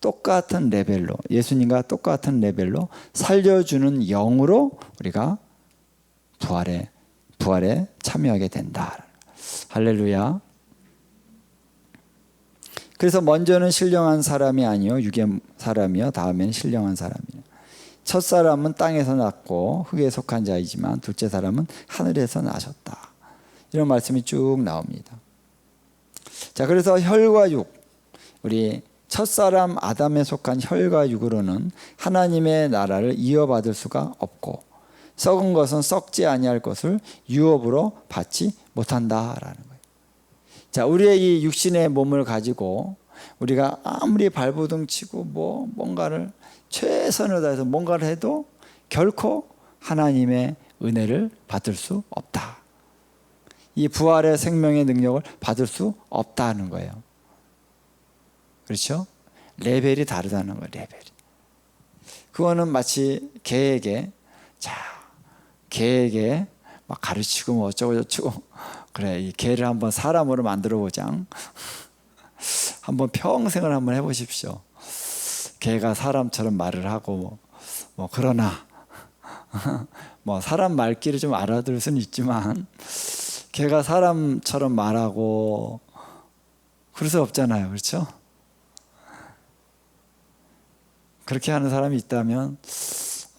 똑같은 레벨로, 예수님과 똑같은 레벨로 살려주는 영으로 우리가 부활에 참여하게 된다. 할렐루야. 그래서 먼저는 신령한 사람이 아니요 육의 사람이요 다음에는 신령한 사람이요. 첫 사람은 땅에서 났고 흙에 속한 자이지만 둘째 사람은 하늘에서 나셨다. 이런 말씀이 쭉 나옵니다. 자, 그래서 혈과 육, 우리 첫사람 아담에 속한 혈과 육으로는 하나님의 나라를 이어받을 수가 없고, 썩은 것은 썩지 아니할 것을 유업으로 받지 못한다라는 거예요. 자, 우리의 이 육신의 몸을 가지고 우리가 아무리 발버둥 치고 뭔가를 최선을 다해서 뭔가를 해도 결코 하나님의 은혜를 받을 수 없다. 이 부활의 생명의 능력을 받을 수 없다는 거예요. 그렇죠? 레벨이 다르다는 거예요. 레벨이. 그거는 마치 개에게 막 가르치고 뭐 어쩌고 저쩌고, 그래, 이 개를 한번 사람으로 만들어 보자. 한번 평생을 한번 해보십시오. 개가 사람처럼 말을 하고 그러나 뭐 사람 말귀를 좀 알아들을 수는 있지만 개가 사람처럼 말하고 그럴 수 없잖아요. 그렇죠? 그렇게 하는 사람이 있다면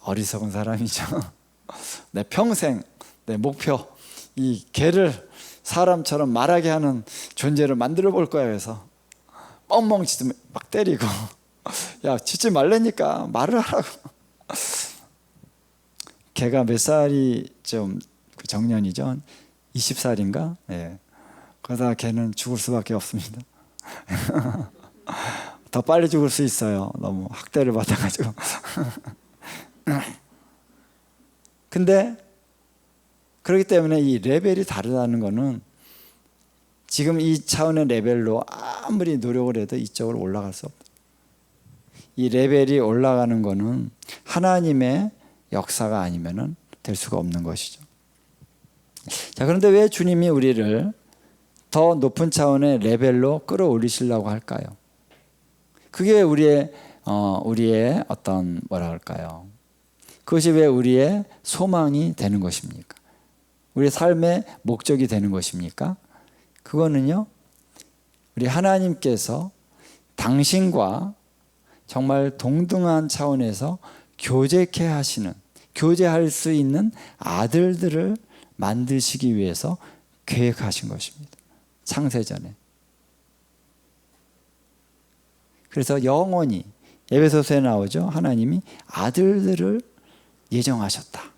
어리석은 사람이죠. 내 평생 내 목표, 이 개를 사람처럼 말하게 하는 존재를 만들어 볼 거야. 그래서 뻥뻥 짖으면 막 때리고, 야, 짖지 말라니까 말을 하라고. 걔가 몇 살이 좀 정년이죠? 20살인가? 예. 그러다 걔는 죽을 수밖에 없습니다. 더 빨리 죽을 수 있어요. 너무 학대를 받아가지고. 근데 그렇기 때문에 이 레벨이 다르다는 거는 지금 이 차원의 레벨로 아무리 노력을 해도 이쪽으로 올라갈 수 없다. 이 레벨이 올라가는 거는 하나님의 역사가 아니면은 될 수가 없는 것이죠. 자, 그런데 왜 주님이 우리를 더 높은 차원의 레벨로 끌어올리시려고 할까요? 그게 우리의 어떤 뭐랄까요? 그것이 왜 우리의 소망이 되는 것입니까? 우리의 삶의 목적이 되는 것입니까? 그거는요, 우리 하나님께서 당신과 정말 동등한 차원에서 교제할 수 있는 아들들을 만드시기 위해서 계획하신 것입니다. 창세전에. 그래서 영원히 에베소서에 나오죠. 하나님이 아들들을 예정하셨다.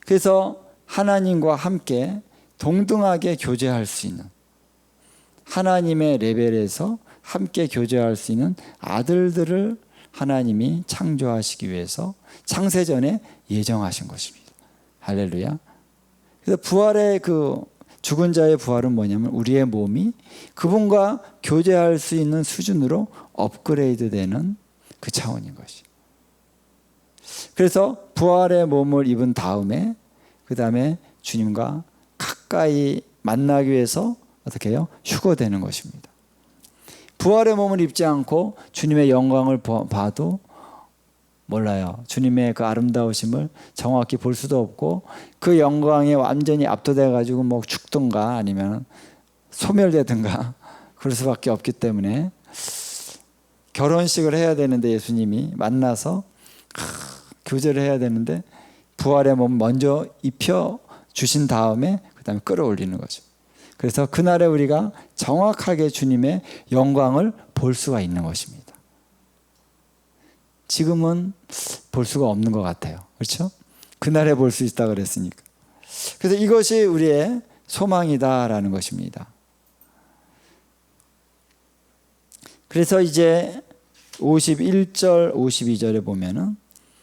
그래서 하나님과 함께 동등하게 교제할 수 있는, 하나님의 레벨에서 함께 교제할 수 있는 아들들을 하나님이 창조하시기 위해서 창세전에 예정하신 것입니다. 할렐루야. 그래서 부활의 죽은 자의 부활은 뭐냐면 우리의 몸이 그분과 교제할 수 있는 수준으로 업그레이드 되는 그 차원인 것이. 그래서 부활의 몸을 입은 다음에 그 다음에 주님과 가까이 만나기 위해서 어떻게 해요? 휴거되는 것입니다. 부활의 몸을 입지 않고 주님의 영광을 봐도 몰라요. 주님의 그 아름다우심을 정확히 볼 수도 없고 그 영광에 완전히 압도돼 가지고 뭐 죽든가 아니면 소멸되든가 그럴 수밖에 없기 때문에 결혼식을 해야 되는데 예수님이 만나서 교제를 해야 되는데 부활의 몸 먼저 입혀 주신 다음에 그 다음에 끌어올리는 거죠. 그래서 그날에 우리가 정확하게 주님의 영광을 볼 수가 있는 것입니다. 지금은 볼 수가 없는 것 같아요. 그렇죠? 그날에 볼 수 있다 그랬으니까. 그래서 이것이 우리의 소망이다라는 것입니다. 그래서 이제 51절, 52절에 보면은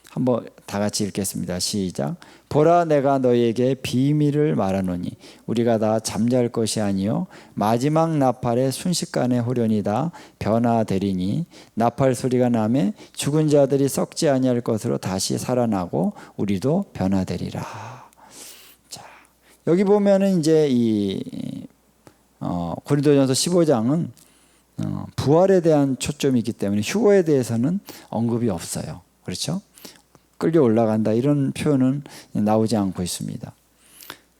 한번 다 같이 읽겠습니다. 시작. 보라, 내가 너희에게 비밀을 말하노니 우리가 다 잠잘 것이 아니요 마지막 나팔의 순식간에 호련이다 변화되리니 나팔 소리가 나매 죽은 자들이 썩지 아니할 것으로 다시 살아나고 우리도 변화되리라. 자, 여기 보면은 이제 이 고린도전서 15장은 부활에 대한 초점이기 때문에 휴거에 대해서는 언급이 없어요. 그렇죠? 끌려 올라간다 이런 표현은 나오지 않고 있습니다.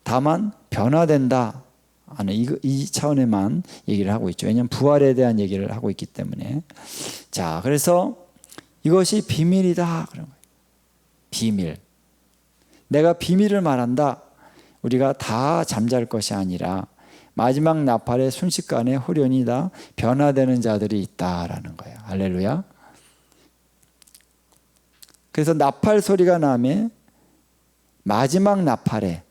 다만 변화된다 하는 이 차원에만 얘기를 하고 있죠. 왜냐하면 부활에 대한 얘기를 하고 있기 때문에. 자, 그래서 이것이 비밀이다 그런 거예요. 비밀. 내가 비밀을 말한다. 우리가 다 잠잘 것이 아니라 마지막 나팔의 순식간에 후련히 다 변화되는 자들이 있다라는 거예요. 할렐루야. 그래서 나팔 소리가 나면 마지막 나팔에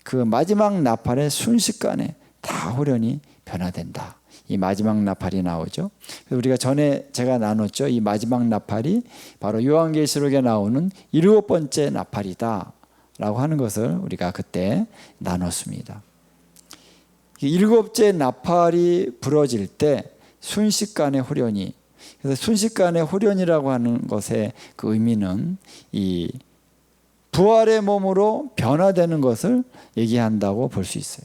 그 마지막 나팔의 순식간에 다 홀연히 변화된다. 이 마지막 나팔이 나오죠. 우리가 전에 제가 나눴죠. 이 마지막 나팔이 바로 요한계시록에 나오는 7번째 나팔이다 라고 하는 것을 우리가 그때 나눴습니다. 7째 나팔이 부러질 때 순식간에 홀연히, 그래서 순식간에 홀연이라고 하는 것의 그 의미는 이 부활의 몸으로 변화되는 것을 얘기한다고 볼 수 있어요.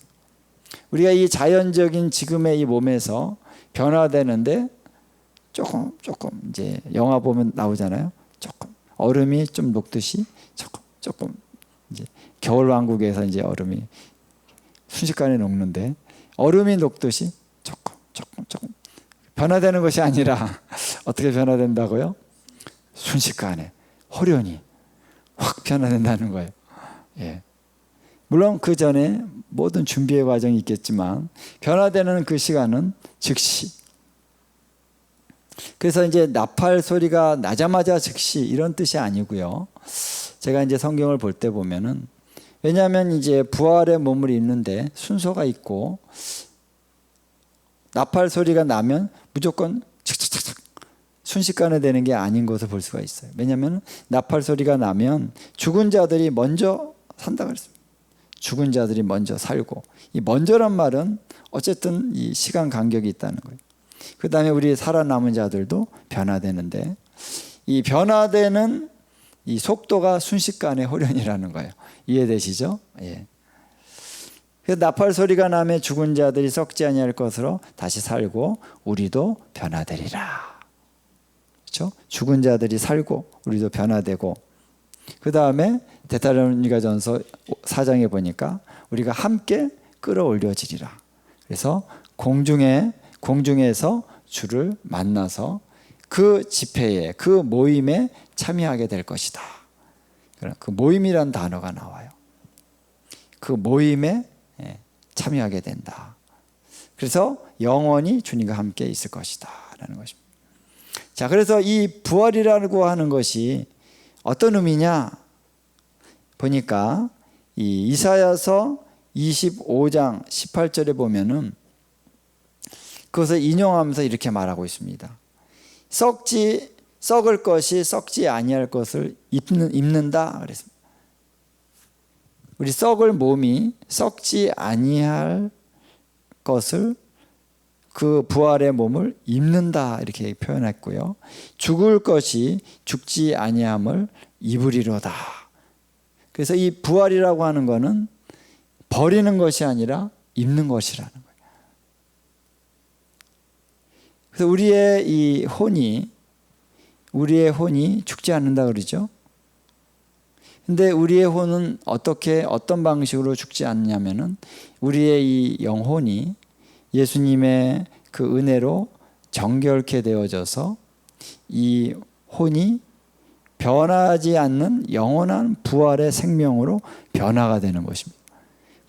우리가 이 자연적인 지금의 이 몸에서 변화되는데 조금 이제 영화 보면 나오잖아요. 조금 얼음이 좀 녹듯이 조금 이제 겨울왕국에서 이제 얼음이 순식간에 녹는데 얼음이 녹듯이 조금 변화되는 것이 아니라 어떻게 변화된다고요? 순식간에 홀연히 확 변화된다는 거예요. 예. 물론 그 전에 모든 준비의 과정이 있겠지만 변화되는 그 시간은 즉시. 그래서 이제 나팔 소리가 나자마자 즉시 이런 뜻이 아니고요. 제가 이제 성경을 볼 때 보면은, 왜냐하면 이제 부활의 몸을 입는데 순서가 있고 나팔 소리가 나면 무조건 착착착착 순식간에 되는 게 아닌 것을 볼 수가 있어요. 왜냐하면 나팔 소리가 나면 죽은 자들이 먼저 산다 그랬습니다. 죽은 자들이 먼저 살고, 이 먼저란 말은 어쨌든 이 시간 간격이 있다는 거예요. 그 다음에 우리 살아남은 자들도 변화되는데, 이 변화되는 이 속도가 순식간에 홀연이라는 거예요. 이해되시죠? 예. 그래서 나팔 소리가 나면 죽은 자들이 썩지 아니할 것으로 다시 살고 우리도 변화되리라. 그렇죠? 죽은 자들이 살고 우리도 변화되고, 그 다음에 데살로니가전서 4장에 보니까 우리가 함께 끌어올려지리라. 그래서 공중에서 주를 만나서 그 집회에, 그 모임에 참여하게 될 것이다. 그 모임이란 단어가 나와요. 그 모임에 참여하게 된다. 그래서 영원히 주님과 함께 있을 것이다 라는 것입니다. 자, 그래서 이 부활이라고 하는 것이 어떤 의미냐 보니까 이 이사야서 25장 18절에 보면은 그것을 인용하면서 이렇게 말하고 있습니다. 썩을 것이 썩지 아니할 것을 입는다 그랬습니다. 우리 썩을 몸이 썩지 아니할 것을, 그 부활의 몸을 입는다 이렇게 표현했고요. 죽을 것이 죽지 아니함을 입으리로다. 그래서 이 부활이라고 하는 것은 버리는 것이 아니라 입는 것이라는 거예요. 그래서 우리의 혼이 죽지 않는다 그러죠. 근데 우리의 혼은 어떤 방식으로 죽지 않냐면은, 우리의 이 영혼이 예수님의 그 은혜로 정결케 되어져서 이 혼이 변하지 않는 영원한 부활의 생명으로 변화가 되는 것입니다.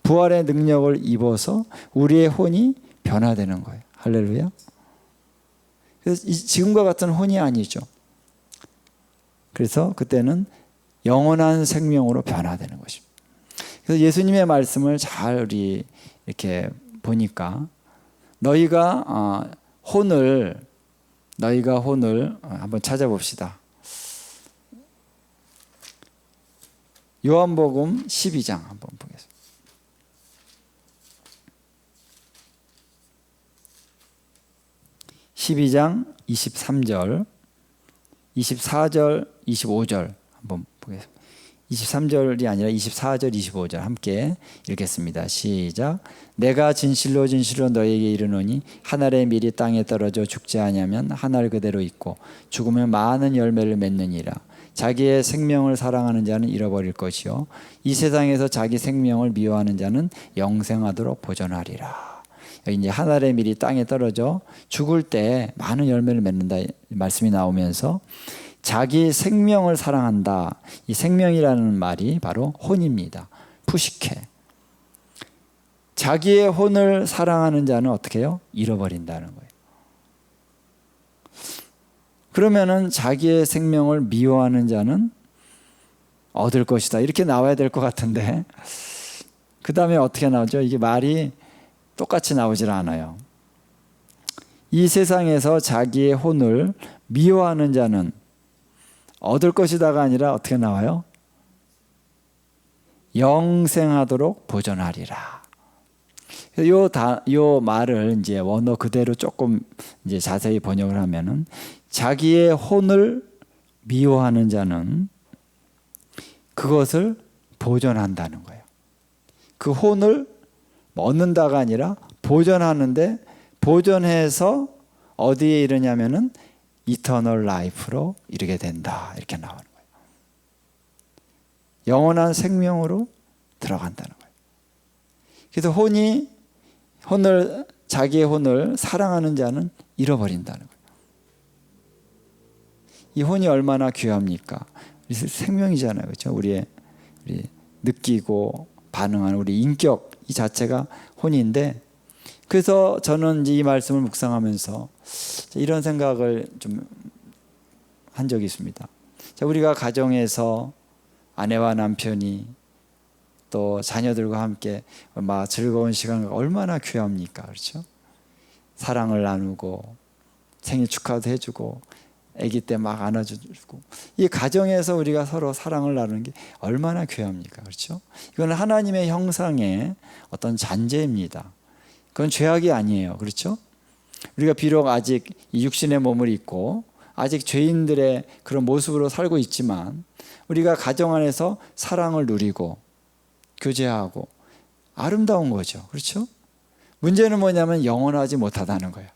부활의 능력을 입어서 우리의 혼이 변화되는 거예요. 할렐루야. 그래서 지금과 같은 혼이 아니죠. 그래서 그때는 영원한 생명으로 변화되는 것입니다. 그래서 예수님의 말씀을 잘 우리 이렇게 보니까 너희가 혼을 한번 찾아봅시다. 요한복음 12장 한번 보겠습니다. (12장) 23절, 24절, 25절 한번 보겠습니다. 23절이 아니라 24절, 25절 함께 읽겠습니다. 시작. 내가 진실로 너희에게 이르노니 한 알의 밀이 땅에 떨어져 죽지 아니하면 한 알 그대로 있고 죽으면 많은 열매를 맺느니라. 자기의 생명을 사랑하는 자는 잃어버릴 것이요 이 세상에서 자기 생명을 미워하는 자는 영생하도록 보존하리라. 여기 이제 한 알의 밀이 땅에 떨어져 죽을 때 많은 열매를 맺는다 말씀이 나오면서 자기 생명을 사랑한다. 이 생명이라는 말이 바로 혼입니다. 푸시케. 자기의 혼을 사랑하는 자는 어떻게 해요? 잃어버린다는 거예요. 그러면은 자기의 생명을 미워하는 자는 얻을 것이다. 이렇게 나와야 될 것 같은데 그 다음에 어떻게 나오죠? 이게 말이 똑같이 나오질 않아요. 이 세상에서 자기의 혼을 미워하는 자는 얻을 것이다가 아니라 어떻게 나와요? 영생하도록 보존하리라. 요 말을 이제 원어 그대로 조금 이제 자세히 번역을 하면은, 자기의 혼을 미워하는 자는 그것을 보존한다는 거예요. 그 혼을 얻는다가 아니라 보존하는데, 보존해서 어디에 이르냐면은 이터널 라이프로 이르게 된다, 이렇게 나오는 거예요. 영원한 생명으로 들어간다는 거예요. 그래서 자기의 혼을 사랑하는 자는 잃어버린다는 거예요. 이 혼이 얼마나 귀합니까? 생명이잖아요, 그렇죠? 우리 느끼고 반응하는 우리 인격 이 자체가 혼인데, 그래서 저는 이제 이 말씀을 묵상하면서 이런 생각을 좀 한 적이 있습니다. 우리가 가정에서 아내와 남편이 또 자녀들과 함께 막 즐거운 시간을 얼마나 귀합니까, 그렇죠? 사랑을 나누고 생일 축하도 해주고 아기 때 막 안아주고, 이 가정에서 우리가 서로 사랑을 나누는 게 얼마나 귀합니까, 그렇죠? 이건 하나님의 형상의 어떤 잔재입니다. 그건 죄악이 아니에요, 그렇죠? 우리가 비록 아직 이 육신의 몸을 입고 아직 죄인들의 그런 모습으로 살고 있지만, 우리가 가정 안에서 사랑을 누리고 교제하고 아름다운 거죠, 그렇죠? 문제는 뭐냐면 영원하지 못하다는 거예요,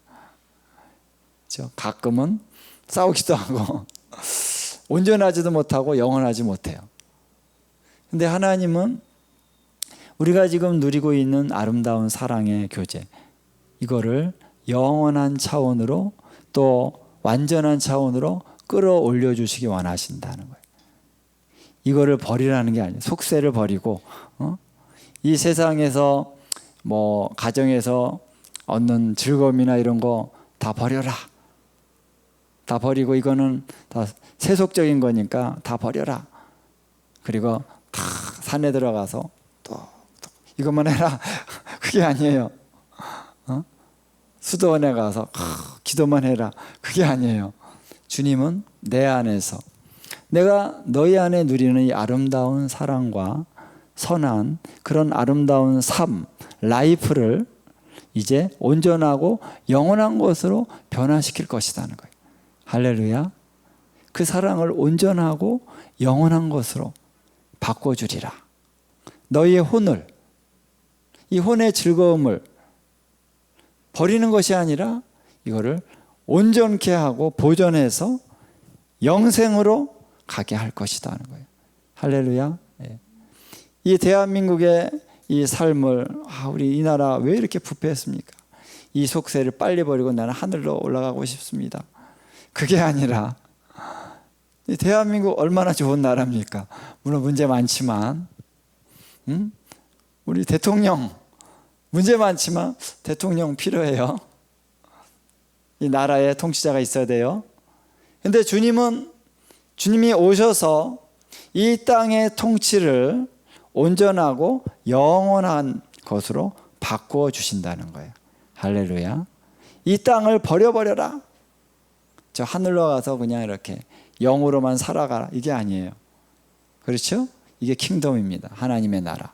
그렇죠? 가끔은 싸우기도 하고 온전하지도 못하고 영원하지 못해요. 근데 하나님은 우리가 지금 누리고 있는 아름다운 사랑의 교제, 이거를 영원한 차원으로 또 완전한 차원으로 끌어올려 주시기 원하신다는 거예요. 이거를 버리라는 게 아니에요. 속세를 버리고 이 세상에서 뭐 가정에서 얻는 즐거움이나 이런 거 다 버려라. 다 버리고 이거는 다 세속적인 거니까 다 버려라. 그리고 다 산에 들어가서 또 이것만 해라. 그게 아니에요. 수도원에 가서 기도만 해라. 그게 아니에요. 주님은 내 안에서, 내가 너희 안에 누리는 이 아름다운 사랑과 선한 그런 아름다운 삶, 라이프를 이제 온전하고 영원한 것으로 변화시킬 것이라는 거예요. 할렐루야. 그 사랑을 온전하고 영원한 것으로 바꿔주리라. 너희의 혼을, 이 혼의 즐거움을 버리는 것이 아니라 이거를 온전케 하고 보존해서 영생으로 가게 할 것이다 하는 거예요. 할렐루야. 이 대한민국의 이 삶을, 우리 이 나라 왜 이렇게 부패했습니까? 이 속세를 빨리 버리고 나는 하늘로 올라가고 싶습니다. 그게 아니라 이 대한민국 얼마나 좋은 나라입니까? 물론 문제 많지만, 우리 대통령 문제 많지만 대통령 필요해요. 이 나라에 통치자가 있어야 돼요. 근데 주님이 오셔서 이 땅의 통치를 온전하고 영원한 것으로 바꾸어 주신다는 거예요. 할렐루야. 이 땅을 버려버려라. 저 하늘로 가서 그냥 이렇게 영으로만 살아가라. 이게 아니에요. 그렇죠? 이게 킹덤입니다. 하나님의 나라.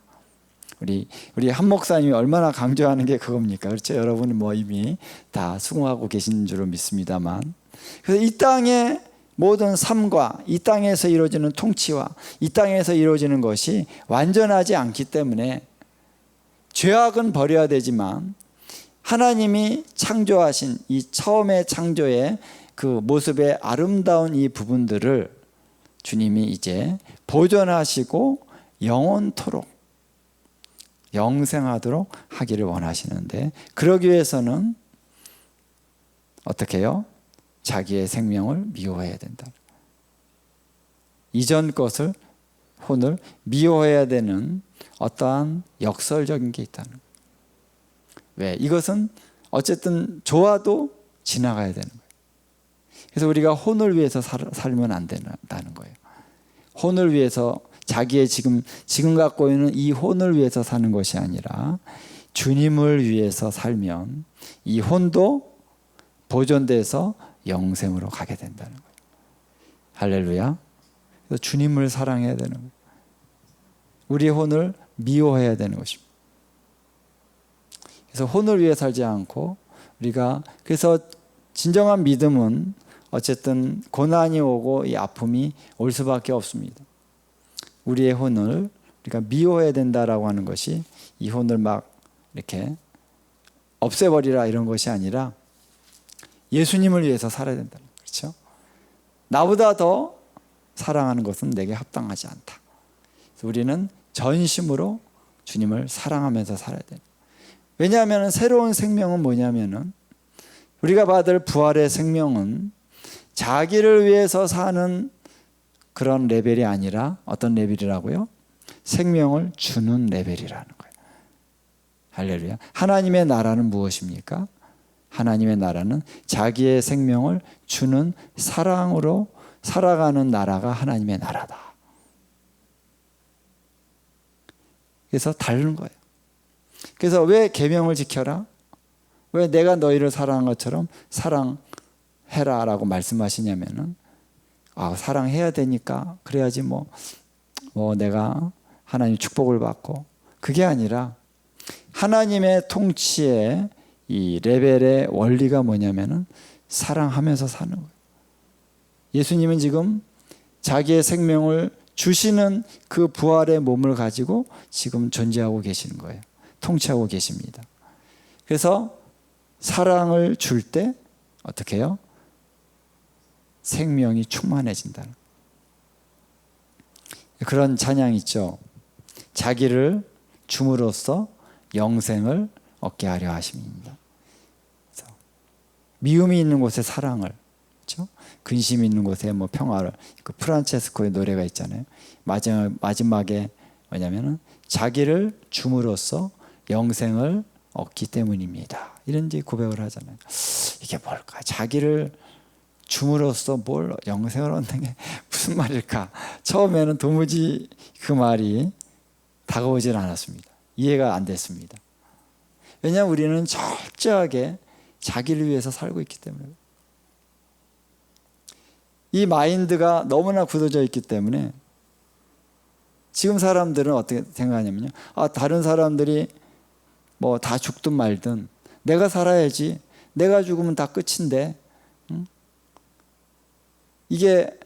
우리 한 목사님이 얼마나 강조하는 게 그겁니까? 그렇죠? 여러분은 뭐 이미 다 수긍하고 계신 줄로 믿습니다만, 그래서 이 땅의 모든 삶과 이 땅에서 이루어지는 통치와 이 땅에서 이루어지는 것이 완전하지 않기 때문에 죄악은 버려야 되지만, 하나님이 창조하신 이 처음의 창조의 그 모습의 아름다운 이 부분들을 주님이 이제 보존하시고 영원토록 영생하도록 하기를 원하시는데, 그러기 위해서는 어떻게 해요? 자기의 생명을 미워해야 된다. 이전 것을, 혼을 미워해야 되는 어떠한 역설적인 게 있다는 거예요. 왜? 이것은 어쨌든 좋아도 지나가야 되는 거예요. 그래서 우리가 혼을 위해서 살면 안 된다는 거예요. 혼을 위해서, 자기의 지금 갖고 있는 이 혼을 위해서 사는 것이 아니라 주님을 위해서 살면 이 혼도 보존돼서 영생으로 가게 된다는 거예요. 할렐루야. 그래서 주님을 사랑해야 되는 거예요. 우리의 혼을 미워해야 되는 것입니다. 그래서 혼을 위해 살지 않고 우리가, 그래서 진정한 믿음은 어쨌든 고난이 오고 이 아픔이 올 수밖에 없습니다. 우리의 혼을 우리가 미워해야 된다라고 하는 것이 이 혼을 막 이렇게 없애버리라 이런 것이 아니라 예수님을 위해서 살아야 된다. 그렇죠? 나보다 더 사랑하는 것은 내게 합당하지 않다. 그래서 우리는 전심으로 주님을 사랑하면서 살아야 돼요. 왜냐하면 새로운 생명은 뭐냐면은 우리가 받을 부활의 생명은 자기를 위해서 사는 그런 레벨이 아니라 어떤 레벨이라고요? 생명을 주는 레벨이라는 거예요. 할렐루야. 하나님의 나라는 무엇입니까? 하나님의 나라는 자기의 생명을 주는 사랑으로 살아가는 나라가 하나님의 나라다. 그래서 다른 거예요. 그래서 왜 계명을 지켜라? 왜 내가 너희를 사랑한 것처럼 사랑해라 라고 말씀하시냐면은 사랑해야 되니까 그래야지 뭐 내가 하나님 축복을 받고, 그게 아니라 하나님의 통치의 이 레벨의 원리가 뭐냐면은 사랑하면서 사는 거예요. 예수님은 지금 자기의 생명을 주시는 그 부활의 몸을 가지고 지금 존재하고 계시는 거예요. 통치하고 계십니다. 그래서 사랑을 줄 때 어떻게 해요? 생명이 충만해진다는 그런 찬양이 있죠. 자기를 줌으로써 영생을 얻게 하려 하심입니다. 미움이 있는 곳에 사랑을, 그렇죠? 근심이 있는 곳에 평화를. 그 프란체스코의 노래가 있잖아요. 마지막에 뭐냐면은 자기를 줌으로써 영생을 얻기 때문입니다. 이런 이제 고백을 하잖아요. 이게 뭘까? 자기를 줌으로써 뭘 영생을 얻는 게 무슨 말일까? 처음에는 도무지 그 말이 다가오질 않았습니다. 이해가 안 됐습니다. 왜냐하면 우리는 철저하게 자기를 위해서 살고 있기 때문에, 이 마인드가 너무나 굳어져 있기 때문에 지금 사람들은 어떻게 생각하냐면요. 다른 사람들이 다 죽든 말든 내가 살아야지. 내가 죽으면 다 끝인데. 이게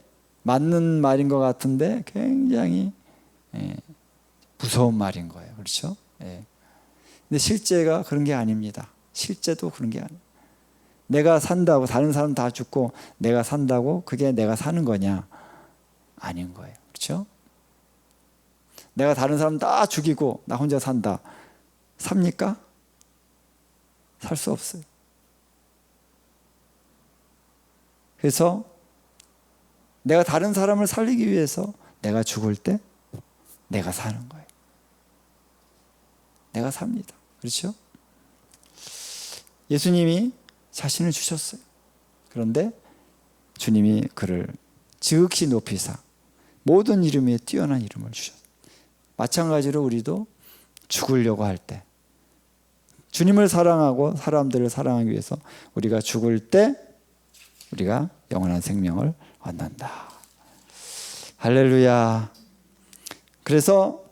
맞는 말인 것 같은데 굉장히 무서운 말인 거예요. 그렇죠? 근데 실제가 그런 게 아닙니다. 실제도 그런 게 아니에요. 내가 산다고 다른 사람 다 죽고 내가 산다고 그게 내가 사는 거냐? 아닌 거예요. 그렇죠? 내가 다른 사람 다 죽이고 나 혼자 산다. 삽니까? 살 수 없어요. 그래서 내가 다른 사람을 살리기 위해서 내가 죽을 때 내가 사는 거예요. 내가 삽니다. 그렇죠? 예수님이 자신을 주셨어요. 그런데 주님이 그를 지극히 높이사 모든 이름 위에 뛰어난 이름을 주셨어요. 마찬가지로 우리도 죽으려고 할 때, 주님을 사랑하고 사람들을 사랑하기 위해서 우리가 죽을 때 우리가 영원한 생명을 얻는다. 할렐루야. 그래서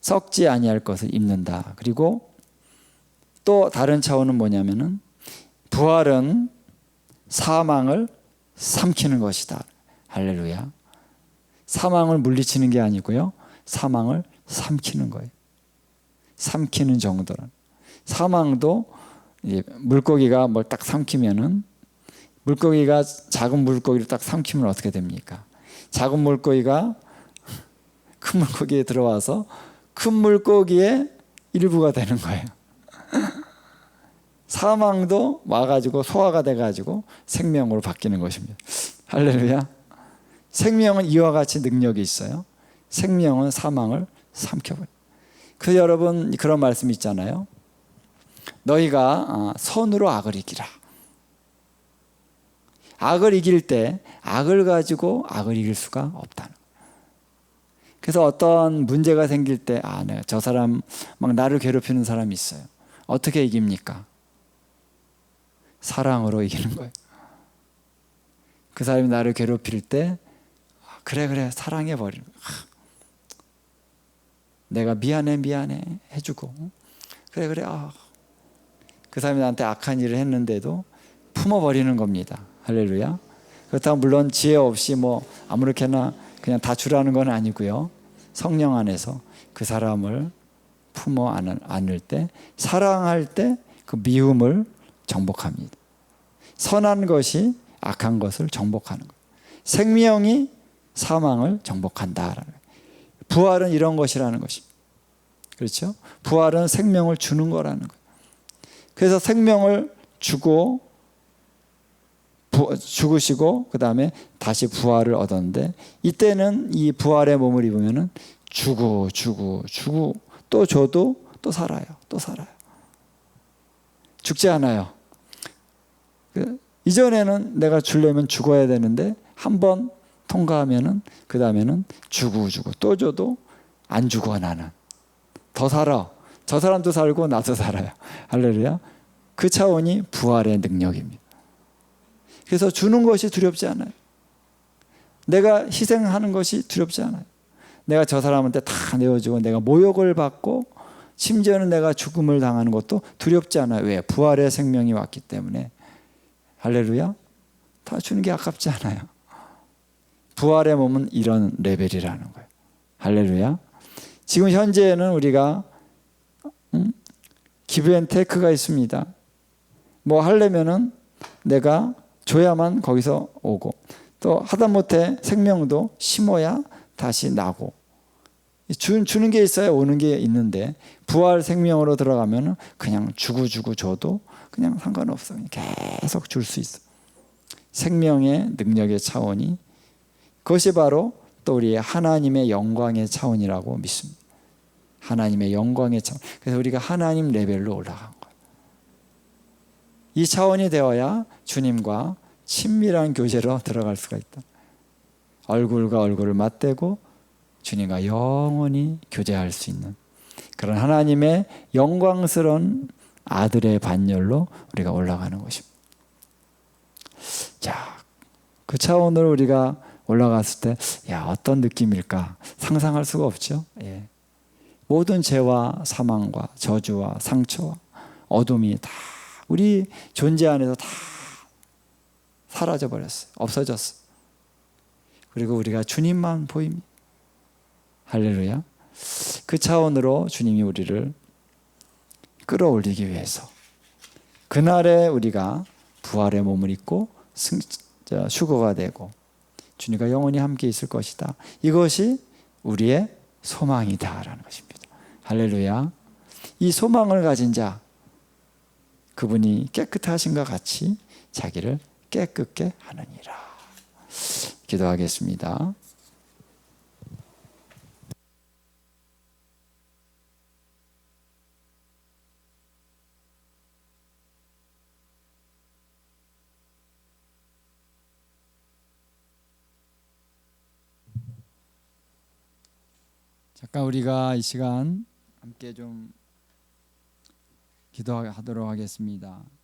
썩지 아니할 것을 입는다. 그리고 또 다른 차원은 뭐냐면은 부활은 사망을 삼키는 것이다. 할렐루야. 사망을 물리치는 게 아니고요. 사망을 삼키는 거예요. 삼키는 정도는. 사망도 물고기가 뭘 딱 삼키면은, 물고기가 작은 물고기를 딱 삼키면 어떻게 됩니까? 작은 물고기가 큰 물고기에 들어와서 큰 물고기의 일부가 되는 거예요. 사망도 와가지고 소화가 돼가지고 생명으로 바뀌는 것입니다. 할렐루야. 생명은 이와 같이 능력이 있어요. 생명은 사망을 삼켜버려요. 그 여러분 그런 말씀 있잖아요. 너희가 선으로 악을 이기라. 악을 이길 때 악을 가지고 악을 이길 수가 없다는 거예요. 그래서 어떤 문제가 생길 때 내가 저 사람 막 나를 괴롭히는 사람이 있어요. 어떻게 이깁니까? 사랑으로 이기는 거예요. 그 사람이 나를 괴롭힐 때 그래 사랑해버리는 거예요. 내가 미안해 해주고 그래 그 사람이 나한테 악한 일을 했는데도 품어버리는 겁니다. 할렐루야. 그렇다고 물론 지혜 없이 아무렇게나 그냥 다 주라는 건 아니고요. 성령 안에서 그 사람을 품어 안을 때, 사랑할 때 그 미움을 정복합니다. 선한 것이 악한 것을 정복하는 거예요. 생명이 사망을 정복한다라는 거예요. 부활은 이런 것이라는 것입니다. 그렇죠? 부활은 생명을 주는 거라는 거예요. 그래서 생명을 주고 죽으시고 그 다음에 다시 부활을 얻었는데, 이때는 이 부활의 몸을 입으면은 주고 또 줘도 또 살아요. 죽지 않아요. 이전에는 내가 주려면 죽어야 되는데 한 번 통과하면은 그 다음에는 주고 또 줘도 안 죽어. 나는 더 살아. 저 사람도 살고 나도 살아요. 할렐루야. 그 차원이 부활의 능력입니다. 그래서 주는 것이 두렵지 않아요. 내가 희생하는 것이 두렵지 않아요. 내가 저 사람한테 다 내어주고 내가 모욕을 받고 심지어는 내가 죽음을 당하는 것도 두렵지 않아요. 왜? 부활의 생명이 왔기 때문에. 할렐루야. 다 주는 게 아깝지 않아요. 부활의 몸은 이런 레벨이라는 거예요. 할렐루야. 지금 현재는 우리가 기브앤테이크가 있습니다. 하려면은 내가 줘야만 거기서 오고, 또 하다못해 생명도 심어야 다시 나고, 주는 게 있어야 오는 게 있는데, 부활 생명으로 들어가면 그냥 주고 줘도 그냥 상관없어. 계속 줄 수 있어. 생명의 능력의 차원이, 그것이 바로 또 우리의 하나님의 영광의 차원이라고 믿습니다. 하나님의 영광의 차원. 그래서 우리가 하나님 레벨로 올라간 거예요. 이 차원이 되어야 주님과 친밀한 교제로 들어갈 수가 있다. 얼굴과 얼굴을 맞대고 주님과 영원히 교제할 수 있는 그런 하나님의 영광스러운 아들의 반열로 우리가 올라가는 것입니다. 자, 그 차원으로 우리가 올라갔을 때 어떤 느낌일까 상상할 수가 없죠. 예. 모든 죄와 사망과 저주와 상처와 어둠이 다 우리 존재 안에서 다 사라져 버렸어요. 없어졌어요. 그리고 우리가 주님만 보입니다. 할렐루야. 그 차원으로 주님이 우리를 끌어올리기 위해서 그날에 우리가 부활의 몸을 입고 휴거가 되고 주님과 영원히 함께 있을 것이다. 이것이 우리의 소망이다라는 것입니다. 할렐루야. 이 소망을 가진 자, 그분이 깨끗하신과 같이 자기를 깨끗게 하느니라. 기도하겠습니다. 잠깐 우리가 이 시간 함께 좀 기도하도록 하겠습니다.